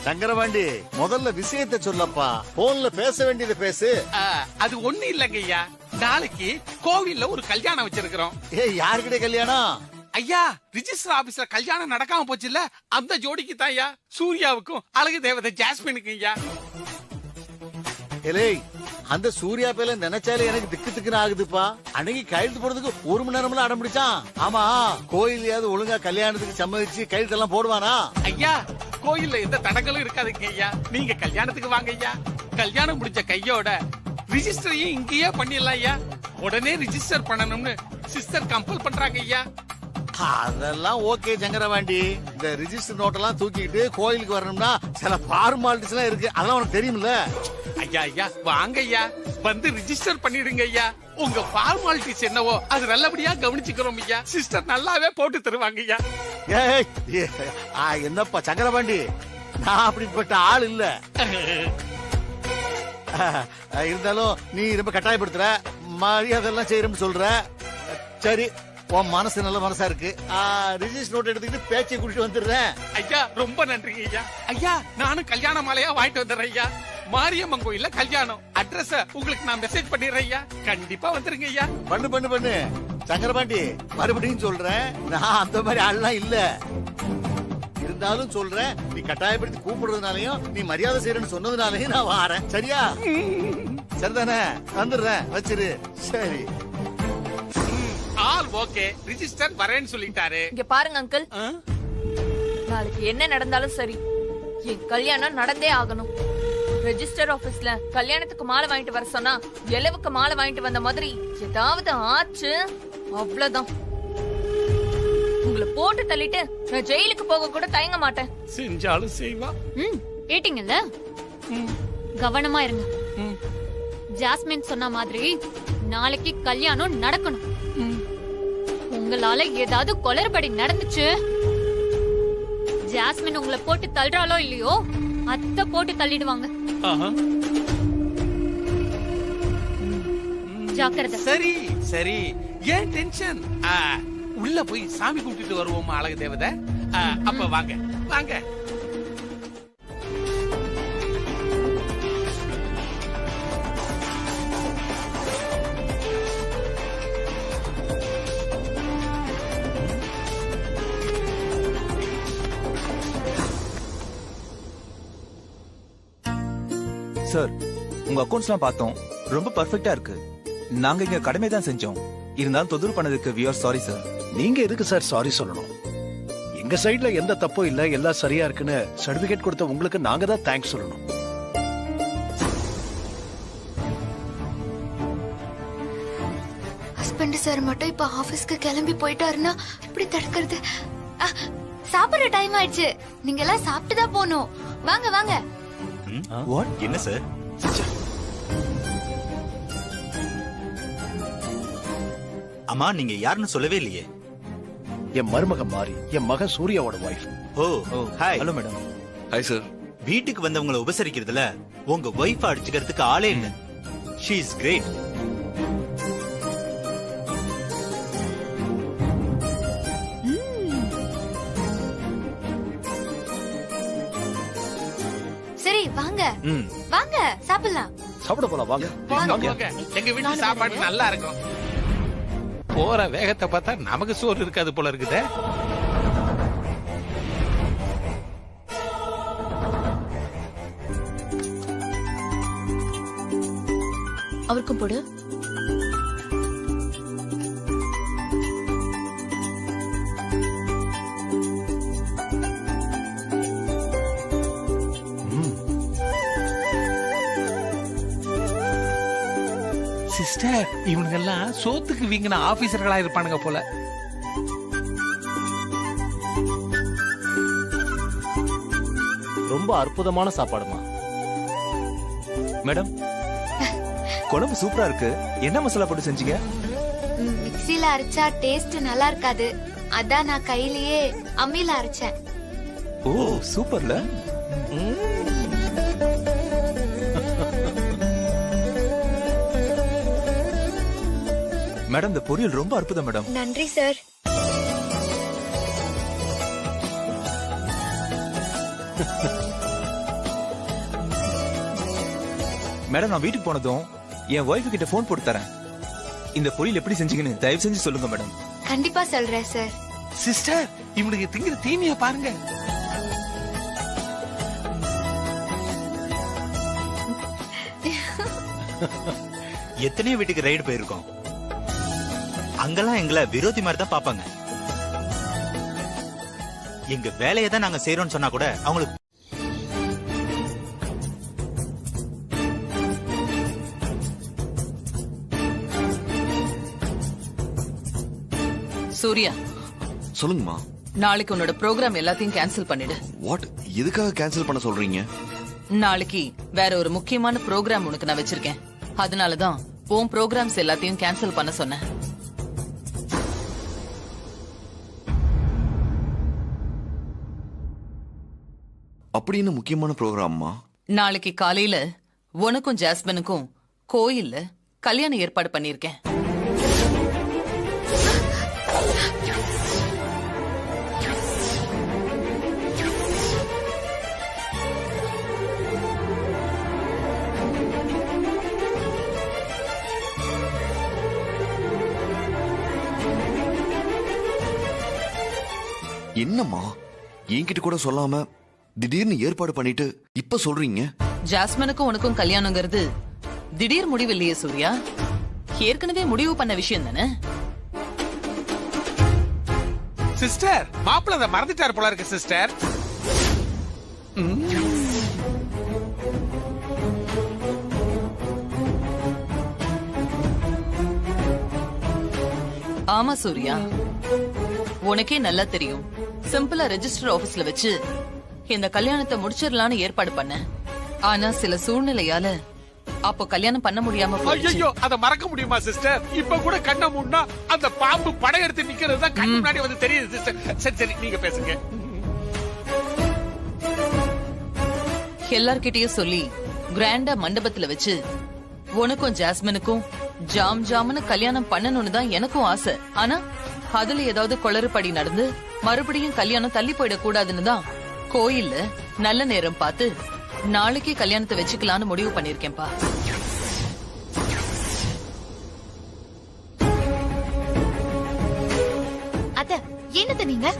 சங்கரபாண்டி, முதல்ல விஷயத்தை சொல்லப்பா, போன்ல பேச வேண்டியதை பேசு. அது ஒண்ணு இல்லங்க ஐயா, நாளைக்கு கோவில்ல ஒரு கல்யாணம் வச்சிருக்கிறோம். யாருக்கிட்ட கல்யாணம்? ஐயா ரிஜிஸ்டர் ஆபீஸ்ல கல்யாணம் நடக்காம போச்சு இல்ல, அந்த ஜோடிக்கு தான் ஐயா, சூர்யாவுக்கும் அழகு தேவதை ஜாஸ்மினுக்கு ஐயா. அந்த சூர்யா பேல நினைச்சாலே எனக்கு திக்கு திக்குன்னு ஆகுதுப்பா. அன்னைக்கு கையெழுத்து போடுறதுக்கு 1 மணி நேரம்ல அடம் பிடிச்சான். ஆமா, கோயிலையாவது ஒழுங்கா கல்யாணத்துக்கு சம்மதிச்சு கையெழுத்து எல்லாம் போடுவானா? ஐயா கோயில்ல எந்த தடங்களும் இருக்காதுங்க ஐயா, நீங்க கல்யாணத்துக்கு வாங்க ஐயா. கல்யாணம் முடிஞ்ச கையோட ரிஜிஸ்டரையும் இங்கேயே பண்ணிடலாம் ஐயா. உடனே ரிஜிஸ்டர் பண்ணணும்னு சிஸ்டர் கம்பல் பண்றாங்க ஐயா. அதெல்லாம் ஓகே சங்கரபாண்டி, இந்த ரிஜிஸ்டர் நோட்டெல்லாம் தூக்கிட்டு கோயிலுக்கு வரணும்னா சில ஃபார்மாலிட்டிஸ் எல்லாம் இருக்கு, அதெல்லாம் உனக்கு தெரியும்ல. ஐயா ஐயா வாங்க ஐயா, வந்து ரிஜிஸ்டர் பண்ணிடுங்க ஐயா. உங்க ஃபார்மாலிட்டிஸ் என்னவோ அது நல்லபடியா கவனிச்சுக்கிறோம் ஐயா. சிஸ்டர் நல்லாவே போட்டு தருவாங்க ஐயா. என்னப்பா சங்கரபாண்டி, நான் அப்படிப்பட்ட ஆள் இல்ல. இருந்தாலும் நீ ரொம்ப கட்டாயப்படுத்துற, மரியாதை எல்லாம் செய்யறோம்னு சொல்ற. சரி, உன் மனசு நல்ல மனசா இருக்கு. ரிஜிஸ்டர் நோட் எடுத்துக்கிட்டு பேச்சை கூட்டிட்டு வந்துடுறேன். ஐயா ரொம்ப நன்றிங்க ஐயா. ஐயா நானும் கல்யாண மாலையா வாங்கிட்டு வந்துடுறேன் ஐயா. மாரியம்மன் கோயில்ல கல்யாணம், அட்ரஸ் உங்களுக்கு நான் மெசேஜ் பண்ணிடுறேன் ஐயா. கண்டிப்பா வந்துருங்க ஐயா. பண்ணு பண்ணு பண்ணு சங்கரபாண்டி, மறுபடியும் சொல்றேன், நான் அந்த மாதிரி ஆள்லாம் இல்ல. இருந்தாலும் சொல்றேன், நீ கட்டாயப்படுத்தி கூப்பிடுறதுனாலயும் நீ மரியாதை செய்யறன்னு சொன்னதுனாலயும் நான் வாரேன். சரியா? சரிதானே? வந்துடுறேன், வச்சிரு. சரி, ஆல் ஓகே. ரிஜிஸ்டர் வரேன்னு சொல்லிட்டாரு. இங்க பாருங்க அங்கிள், நாளைக்கு என்ன நடந்தாலும் சரி, என் கல்யாணம் நடந்தே ஆகணும். ரெஜிஸ்டர் ஆபீஸ்ல கல்யாணத்துக்கு மாலை வாங்கிட்டு வர சொன்னா எலவுக்கு மாலை வாங்கிட்டு வந்த மாதிரி ஏதாவது ஆச்சு அவ்வளவுதான். உங்களை போட்டு தள்ளிட்டு நான் ஜெயிலுக்கு போக கூட தயங்க மாட்டேன். செஞ்சாலும் செய்வா. கேட்டீங்கல்ல, கவனமா இருங்க. ஜாஸ்மின் சொன்ன மாதிரி நாளைக்கு கல்யாணம் நடக்கணும். உங்களால ஏதாவது கொளறுபடி நடந்துச்சு, ஜாஸ்மின் உங்களை போட்டு தள்ளுறாளோ இல்லையோ, அத்தை போட்டு தள்ளிடுவாங்க. ஜாக்கிரதை. சரி சரி, ஏன் டென்ஷன்? உள்ள போய் சாமி கூட்டிட்டு வருவோமா அழகு தேவதை? அப்ப வாங்க வாங்க. சார், உங்க அக்கவுண்ட்ஸ்லாம் பார்த்தோம், ரொம்ப பர்ஃபெக்ட்டா இருக்கு. நாங்க இங்க கடமை தான் செஞ்சோம், இருந்தாலும் தொந்தரவு பண்ணதுக்கு we are sorry சார். நீங்க எதுக்கு சார் சாரி சொல்லணும்? எங்க சைடுல எந்த தப்பும் இல்ல, எல்லாம் சரியா இருக்குன்னு சர்டிபிகேட் கொடுத்த உங்களுக்கு நாங்க தான் தேங்க்ஸ் சொல்லணும். ஹஸ்பண்ட் சார் மட்டும் இப்ப ஆபீஸ்க்கு கிளம்பி போயிட்டாருன்னா எப்படி தடுக்கிறது? சாப்பிடுற டைம் ஆயிடுச்சு, நீங்க எல்லாம் சாப்பிட்டு தான் போகணும். வாங்க வாங்க. என்ன சார்? அம்மா, நீங்க யாருன்னு சொல்லவே இல்லையே. என் மருமக மாறி, என் மகன் சூர்யாவோட wife. Oh hi. Hello madam. Hi sir. வீட்டுக்கு வந்தவங்களை உபசரிக்கிறதுல உங்க வைஃப் அடிச்சுக்கிறதுக்கு ஆளே இல்ல. She is great. சரி வாங்க வாங்க, சாப்பிடலாம். சாப்பிட போலாம், வாங்க. எங்க வீட்டு சாப்பாடு நல்லா இருக்கும். போற வேகத்தை பார்த்தா நமக்கு சோறு இருக்காது போல இருக்குதே. அவருக்கும் போடு. சிஸ்டர், இவனுங்க எல்லாம் சோத்துக்கு வீங்கின ஆபீசர்களா இருப்பானுங்க போல. ரொம்ப அற்புதமான சாப்பாடுமா. மேடம், குழம்பு சூப்பரா இருக்கு. என்ன மசாலா போட்டு செஞ்சீங்க? மிக்ஸில அரைச்சா டேஸ்ட் நல்லா இருக்காது, அதான் நான் கையிலேயே அம்மியில அரைச்சேன். ஓ சூப்பர்ல. மேடம் இந்த பொரியல் ரொம்ப அற்புதம் மேடம். நன்றி சார். மேடம் நான் வீட்டுக்கு போனதும் என் ஒய்ஃபு கிட்ட போன் போட்டு தரேன். இந்த பொரியல் எப்படி செஞ்சீங்கன்னு தயவு செஞ்சு சொல்லுங்க மேடம். கண்டிப்பா சொல்றேன் சார். சிஸ்டர், இவனுக்கு திங்கிற தீனிய பாருங்க. எத்தனையோ வீட்டுக்கு ரைடு போயிருக்கோம். அங்கெல்லாம் எங்களை விரோதி மாதிரி தான் பாப்பாங்க. எங்க வேலையை தான் நாங்க செய்யறோம்னு சொன்னா கூட அவங்களுக்கு சூர்யா, சொல்லுங்கம்மா. நாளைக்கு உன்னோட ப்ரோக்ராம் எல்லாத்தையும் கேன்சல் பண்ணிடு. வாட்? எதுக்காக கேன்சல் பண்ண சொல்றீங்க? நாளைக்கு வேற ஒரு முக்கியமான ப்ரோக்ராம் உனக்கு நான் வச்சிருக்கேன். அதனாலதான் உன் ப்ரோக்ராம்ஸ் எல்லாத்தையும் கேன்சல் பண்ண சொன்னேன். அப்படின்னு முக்கியமான ப்ரோக்ராம்மா? நாளைக்கு காலையில உனக்கும் ஜாஸ்மினுக்கும் கோயில்ல கல்யாணம் ஏற்பாடு பண்ணிருக்கேன். என்னம்மா என்கிட்ட கூட சொல்லாம திடீர்னு ஏற்பாடு பண்ணிட்டு இப்ப சொல்றீங்க? ஜாஸ்மினுக்கும் உனக்கும் கல்யாணங்கிறது திடீர் முடிவு இல்லையே சூர்யா, ஏற்கனவே முடிவு பண்ண விஷயம் தானே. சிஸ்டர், மாப்பிள்ள அதை மறந்துட்டாரு போல இருக்கு சிஸ்டர். ஆமா சூர்யா, உனக்கே நல்லா தெரியும். சிம்பிளா ரெஜிஸ்டர் ஆபீஸ்ல வச்சு இந்த கல்யாணத்தை முடிச்சிடலான்னு ஏற்பாடு பண்ண. ஆனா சில சூழ்நிலையால அப்போ கல்யாணம் பண்ண முடியாம போயிடுச்சு. ஐயோ, அத மறக்க முடியுமா சிஸ்டர்? இப்ப கூட கண்ண மூடுனா அந்த பாம்பு படையெடுத்து நிக்கிறது தான் கண்ணு முன்னாடி வந்து தெரியுது சிஸ்டர். சரி சரி, நீங்க பேசுங்க. எல்லார்கிட்டயும் சொல்லி கிராண்டா மண்டபத்துல வச்சு உனக்கும் ஜாஸ்மினுக்கும் ஜாம் ஜாம்னு கல்யாணம் பண்ணணும்னு தான் எனக்கும் ஆசை. ஆனா அதுல ஏதாவது குளறுபடி நடந்து மறுபடியும் கல்யாணம் தள்ளி போயிட கூடாதுன்னு தான் கோயில்ல நல்ல நேரம் பார்த்து நாளைக்கே கல்யாணத்தை வச்சுக்கலான்னு முடிவு பண்ணிருக்கேன்பா. அத என்னது நீங்க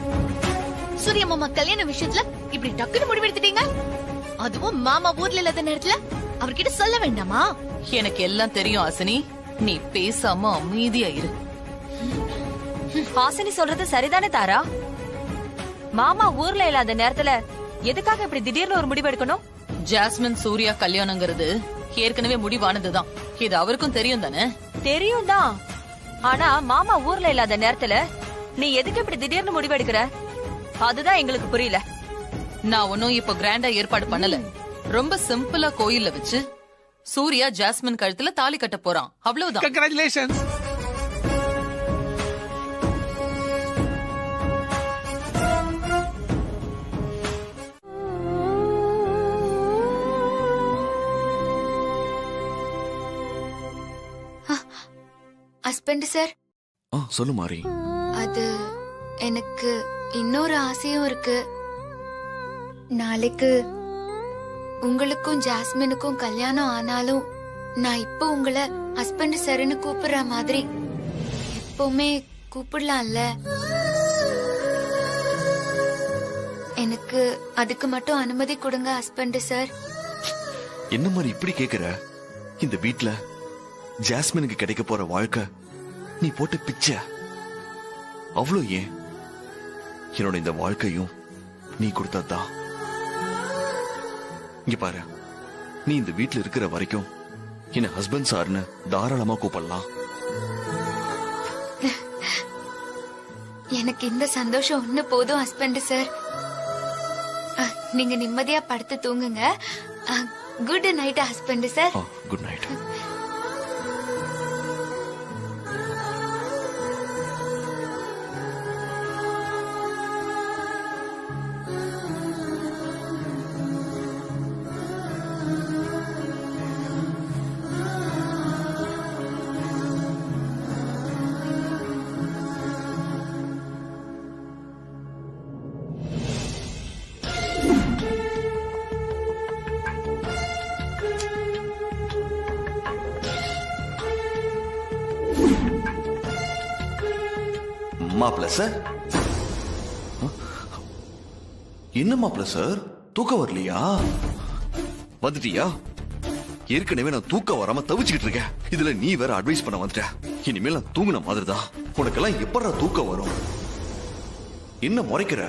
சூர்யா மாமா கல்யாண விஷயத்துல இப்படி டக்குன்னு முடிவெடுத்துட்டீங்க? அதுவும் மாமா ஊர்ல இல்லாத நேரத்துல அவர்கிட்ட சொல்ல வேண்டாமா? எனக்கு எல்லாம் தெரியும் ஹாசினி, நீ பேசாம அமைதியா இரு. ஹாசினி சொல்றது சரிதானே தாரா? மாமா ஊர்ல இல்லாத நேரத்துல எதுக்காக இப்படி திடீர்னு ஒரு முடிவு எடுக்கணும்? ஜாஸ்மின் சூர்யா கல்யாணங்கிறது ஏற்கனவே முடிவானதுதான். இது அவருக்கும் தெரியும் தானே? தெரியும் தான். ஆனா மாமா ஊர்ல இல்லாத நேரத்துல நீ எதுக்கு இப்படி திடீர்னு முடிவு எடுக்கிற? அதுதான் எங்களுக்கு புரியல. நான் ஒன்னும் இப்ப கிராண்டா ஏற்பாடு பண்ணல. ரொம்ப சிம்பிளா கோயில்ல வச்சு சூர்யா ஜாஸ்மின் கழுத்துல தாலி கட்ட போறான், அவ்வளவுதான். கங்க்ராச்சுலேஷன்ஸ். Husband sir. சொல்லு மாறி. அது எனக்கு இன்னொரு ஆசையும் இருக்கு. நாளைக்கு உங்களுக்கும் ஜாஸ்மினுக்கும் கல்யாணம் ஆனாலும் நான் இப்போ உங்களை ஹஸ்பண்ட் சார்னு கூப்பிடுற மாதிரி எப்பவுமே கூப்பிடலாம்ல? எனக்கு அதுக்கு மட்டும் அனுமதி கொடுங்க ஹஸ்பண்ட் சார். என்ன மாதிரி இப்படி கேக்குற? இந்த வீட்ல ஜாஸ்மினுக்கு கிடைக்க போற வாழ்க்கை நீ போட்டு பிச்சை. அவ்வளோ ஏன், என்னோட இந்த வாழ்க்கையும் நீ கொடுத்ததான். இங்க பாரு, நீ இந்த வீட்ல இருக்கிற வரைக்கும் என்ன ஹஸ்பண்ட் சார்னு தாராளமா கூப்பிடலாம். எனக்கு இந்த சந்தோஷம் ஒண்ணு போதும் ஹஸ்பண்ட் சார். நீங்க நிம்மதியா படுத்து தூங்குங்க. Good night husband sir. Good night. மாப்பிள்ள சார், என்ன மாப்பிள்ள சார், தூக்கம் வரலையா? வந்துட்டியா? ஏற்கனவே நான் தூக்கம் வராம தவிச்சுக்கிட்டு இருக்கேன். இதுல நீ வேற அட்வைஸ் பண்ண வந்துட்ட. இனிமேல் நான் தூங்கின மாதிரிதான். உனக்கெல்லாம் எப்படா தூக்கம் வரும்? என்ன முறைக்கிற?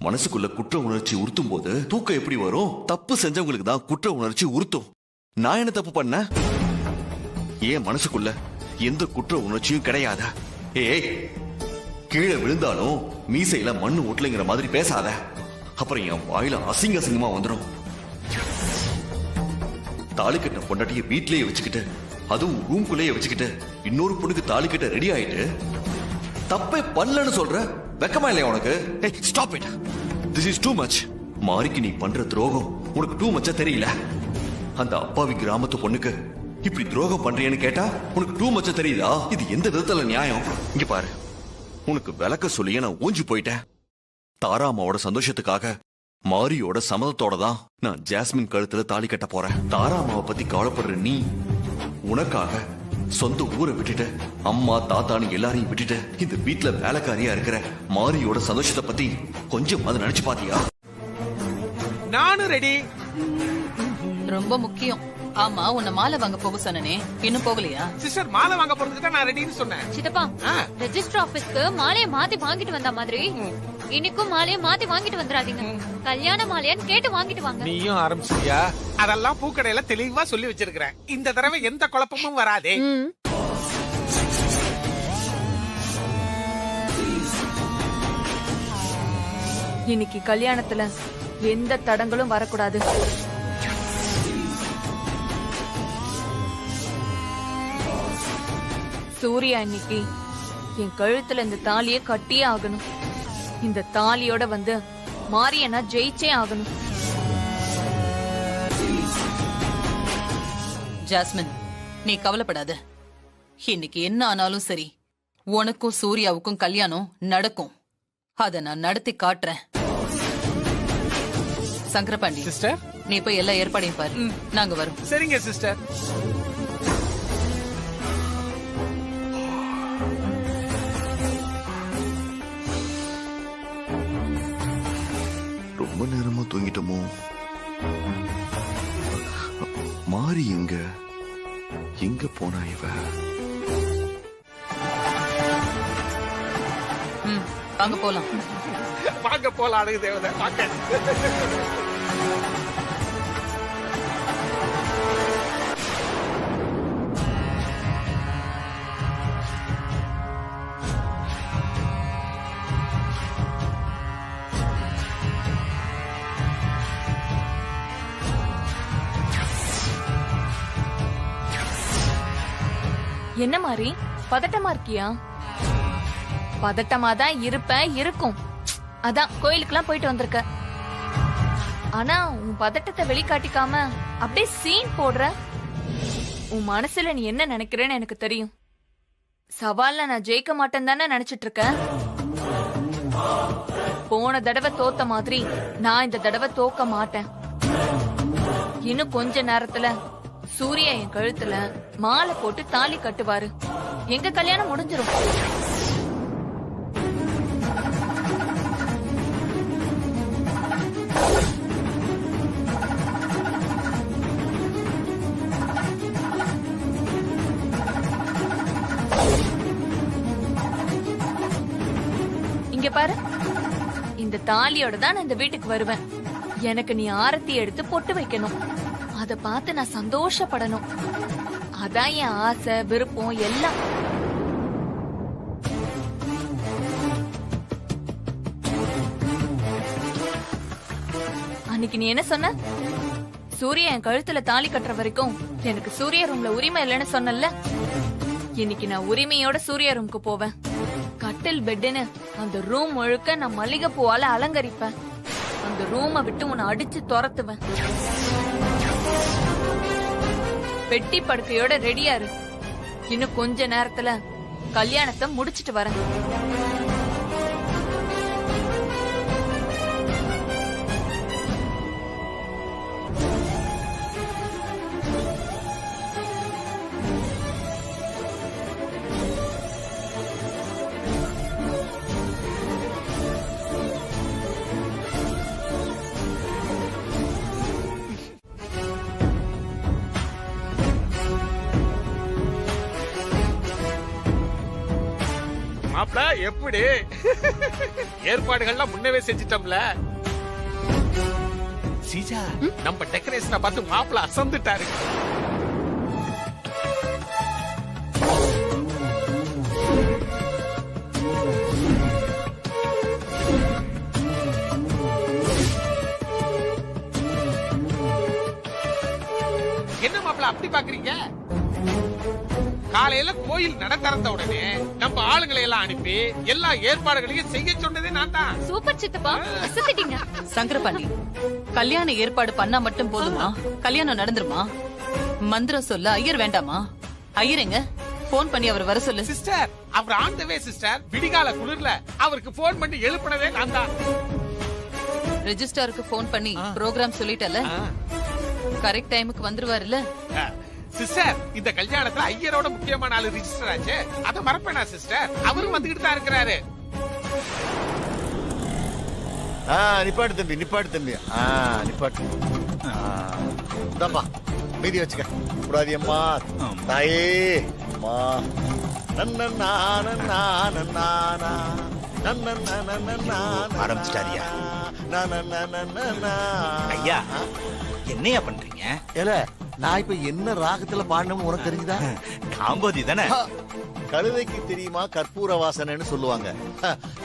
மனசுக்குள்ள குற்ற உணர்ச்சி உறுத்தும் போது தூக்கம் எப்படி வரும்? தப்பு செஞ்சவங்களுக்கு தான் குற்ற உணர்ச்சி உறுத்தும். நான் என்ன தப்பு பண்ண? ஏன் மனசுக்குள்ள எந்த குற்ற உணர்ச்சியும் கிடையாத? ஏய், கீழே விழுந்தாலும் மீசையில மண்ணு ஒட்டலைங்கிற மாதிரி பேசாத. அப்புறம் என் வாயில அசிங்க அசிங்கமா வந்துடும். தாலி கட்டின பொண்டாட்டிய வீட்லயே வச்சுக்கிட்டு, அதுவும் ரூம்குள்ளேயே வச்சுக்கிட்டு, இன்னொரு பொண்ணுக்கு தாலி கட்ட ரெடி ஆயிட்டு தப்பே பண்ணலன்னு சொல்ற. வெக்கமா இல்லையா உனக்கு? Stop it. This is too much. மாரிக்கு நீ பண்ற துரோகம் உனக்கு டூ மச்சா தெரியல. அந்த அப்பாவி கிராமத்து பொண்ணுக்கு இப்படி துரோகம் பண்றியன்னு கேட்டா உனக்கு டூ மச்சா தெரியுதா? இது எந்த விதத்துல நியாயம்? இங்க பாரு, உனக்கு விளக்க சொல்லியே நான் ஊஞ்சி போயிட்டேன். தாராமாவோட சந்தோஷத்துக்காக, மாரியோட சம்மதத்தோட தான் நான் ஜாஸ்மின் கழுத்துல தாலி கட்ட போறேன். தாராமாவை பத்தி கவலைப்படுற நீ உனக்காக சொந்த ஊரை விட்டுட்டு, அம்மா தாத்தானு எல்லாரையும் விட்டுட்டு இந்த வீட்டுல வேலைக்காரியா இருக்கிற மாரியோட சந்தோஷத்தை பத்தி கொஞ்சம் அதை நினைச்சு பாத்தியா? நானும் ரெடி. ரொம்ப முக்கியம். ஆமா, உன்னை மாலை வாங்க போக சொன்னனே, இன்னும் போகலையா? சிஸ்டர், மாலை வாங்க போறதுக்கு தான் நான் ரெடின்னு சொன்னேன். சித்தப்பா, ரெஜிஸ்டர் ஆபீஸ்க்கு மாலையை மாத்தி வாங்கிட்டு வந்த மாதிரி இன்னைக்கும் மாலையை மாத்தி வாங்கிட்டு வந்துடாதீங்க. கல்யாண மாலையான்னு கேட்டு வாங்கிட்டு வாங்க. நீயும் ஆரம்பிச்சியா? அதெல்லாம் பூக்கடையில தெளிவா சொல்லி வச்சிருக்கிறேன். இந்த தடவை எந்த குழப்பமும் வராதே. இன்னைக்கு கல்யாணத்துல எந்த தடங்களும் வரக்கூடாது. சூர்யா இன்னைக்கு என் கழுத்துல இந்த தாலியை கட்டியே ஆகணும். இந்த தாலியோட வந்து மாரிய நான் ஜெயிச்சே ஆகணும். ஜாஸ்மின், நீ கவலைப்படாத. இன்னைக்கு என்ன ஆனாலும் சரி, உனக்கும் சூர்யாவுக்கும் கல்யாணம் நடக்கும். அத நான் நடத்தி காட்டுறேன். சங்கரபாண்டி சிஸ்டர், நீ போய் எல்லா ஏற்பாடையும் பாரு. நாங்க வரோம். சரிங்க சிஸ்டர். ரொம்ப நேரமா தூங்கிட்டோமோ? மாறி எங்க போனா இவ? வாங்க போலாம். வாங்க போலாம். அழகு தேவதை வாங்க. என்ன மாதிரி பதட்டமா இருக்கியா? பதட்டமா தான் இருக்கும். அதான் கோயிலுக்கெல்லாம் போயிட்டு வந்திருக்க. ஆனா உன் பதட்டத்தை வெளிக்காட்டிக்காம அப்படியே சீன் போடுற. உன் மனசுல நீ என்ன நினைக்கிறேன்னு எனக்கு தெரியும். சவால்ல நான் ஜெயிக்க மாட்டேன்னு தானே நினைச்சிட்டு இருக்க. போன தடவை தோத்த மாதிரி நான் இந்த தடவை தோக்க மாட்டேன். இன்னும் கொஞ்ச நேரத்துல சூர்யா என் கழுத்துல மாலை போட்டு தாலி கட்டுவாரு. எங்க கல்யாணம் முடிஞ்சிரும். இங்க பாரு, இந்த தாலியோட தான் நான் இந்த வீட்டுக்கு வருவேன். எனக்கு நீ ஆரத்தி எடுத்து பொட்டு வைக்கணும். அத பார்த்து நான் சந்தோஷப்படணும். அதான் என் ஆசை, விருப்பம் எல்லாம். அன்னைக்கு நீ என்ன சொன்ன? சூர்யா என் கழுத்துல தாலி கட்டுற வரைக்கும் எனக்கு சூர்யா ரூம்ல உரிமை இல்லைன்னு சொன்னல. இன்னைக்கு நான் உரிமையோட சூர்யா ரூமுக்கு போவேன். கட்டில் பெட்டுன்னு அந்த ரூம் முழுக்க நான் மல்லிகைப்பூவால அலங்கரிப்பேன். அந்த ரூமை விட்டு உன்னை அடிச்சு துரத்துவேன். பெட்டி படுக்கையோட ரெடியா இரு. இன்னும் கொஞ்ச நேரத்துல கல்யாணத்தை முடிச்சிட்டு வரேன். மாப்பிள எப்படி ஏற்பாடுகள்லாம் முன்னவே செஞ்சிட்டோம்ல. சீஜா நம்ம டெக்கரேஷனை பார்த்து மாப்பிள அசந்துட்டாரு. என்ன மாப்பிள அப்படி பாக்குறீங்க? காலையில கோயில் நட திறந்த உடனே நம்ம ஆளுங்களை எல்லாம் அனுப்பி எல்லா ஏற்பாடுகளையும் செய்ய சொன்னதே நான் தான். சூப்பர் சித்தப்பா, அசத்திட்டீங்க. சங்கரபாண்டி, கல்யாண ஏற்பாடு பண்ணா மட்டும் போதுமா? கல்யாணம் நடந்துருமா? மந்திரம் சொல்ல ஐயர் வேண்டாமா? ஐயருங்க போன் பண்ணி அவர் வர சொல்லு. சிஸ்டர், அவர் ஆன் தி வே சிஸ்டர். விடிகால குளிர்ல அவருக்கு போன் பண்ணி எழுப்புனதே நான் தான். ரெஜிஸ்ட்ராருக்கு போன் பண்ணி ப்ரோக்ராம் சொல்லிட்டல, கரெக்ட் டைமுக்கு வந்துருவாருல்ல? சிஸ்டர், இந்த கல்யாணத்துல ஐயரோட முக்கியமான ஆளு ரிஜிஸ்டர் ஆச்சு. அத மறப்பேனா சிஸ்டர்? அவரும் வந்துகிட்டு தான் இருக்கிறாரு. நிப்பாட்டு தம்பி, நிப்பாட்டு தம்பி. நிப்பாட்டு. இந்தாப்பா மீதி வச்சுக்க. கூடாது அம்மா, தாயே அம்மா. ஆரம்பிச்சிட்டாரியா? ஐயா என்னையா பண்றீங்க? ஏல, நான் இப்ப என்ன ராகத்துல பாடணும் உனக்கு தெரிஞ்சுதா? காம்போதி தானே. கழுதைக்கு தெரியுமா கற்பூர வாசனைன்னு சொல்லுவாங்க.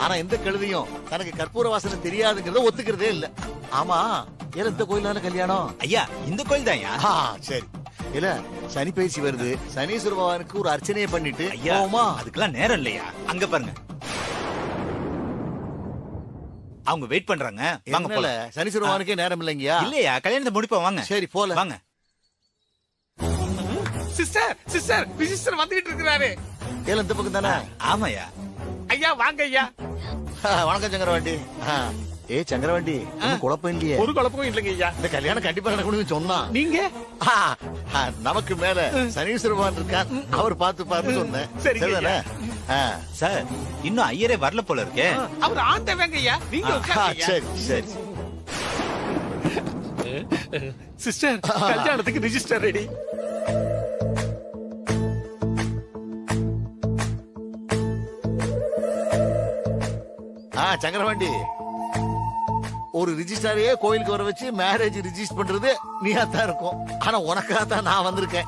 ஆனா எந்த கழுதையும் தனக்கு கற்பூர வாசனை தெரியாதுங்கிறத ஒத்துக்கிறதே இல்ல. ஆமா, ஏல இந்த கோயிலான கல்யாணம்? ஐயா இந்த கோயில் தான். சரி. இல்ல, சனி பயிற்சி வருது. சனீஸ்வர பகவானுக்கு ஒரு அர்ச்சனையை பண்ணிட்டு ஐயா, அதுக்கெல்லாம் நேரம் இல்லையா? அங்க பாருங்க, அவங்க வெயிட் பண்றாங்க. வாங்க போல. சனீஸ்வர பகவானுக்கே நேரம் இல்லைங்கயா? இல்லையா, கல்யாணத்தை முடிப்போம் வாங்க. சரி போல வாங்க. சிஸ்டர், சிஸ்டர், ரிஜிஸ்டர் வந்துகிட்டு இருக்கிறாரு. ஏல இந்த பக்கம் தானே? ஆமாயா. ஐயா வாங்க ஐயா. வணக்கம் சங்கரவாண்டி. சங்கரவாண்டி, குழப்பம் இல்லையே? ஒரு குழப்பமும் இல்லைங்க ஐயா. இந்த கல்யாணம் கண்டிப்பா நடக்கணும்னு சொன்னா நீங்க நமக்கு மேல சனீஸ்வர பகவான் இருக்கார், அவர் பார்த்து பார்த்து சொன்னேன். சரிதானே? சார், இன்னும் ஐயரே வரல போல இருக்கே. அவர் ஆண்டவங்க ஐயா. நீங்க உட்காருங்க. சரி சரி. சிஸ்டர், கல்யாணத்துக்கு ரிஜிஸ்டர் ரெடி. சங்கரவாண்டி, ஒரு ரிஜிஸ்டாரையே கோயிலுக்கு வர வச்சு மேரேஜ் ரிஜிஸ்டர் பண்றது நீயா தான் இருக்கும். ஆனா உனக்காக தான் நான் வந்திருக்கேன்.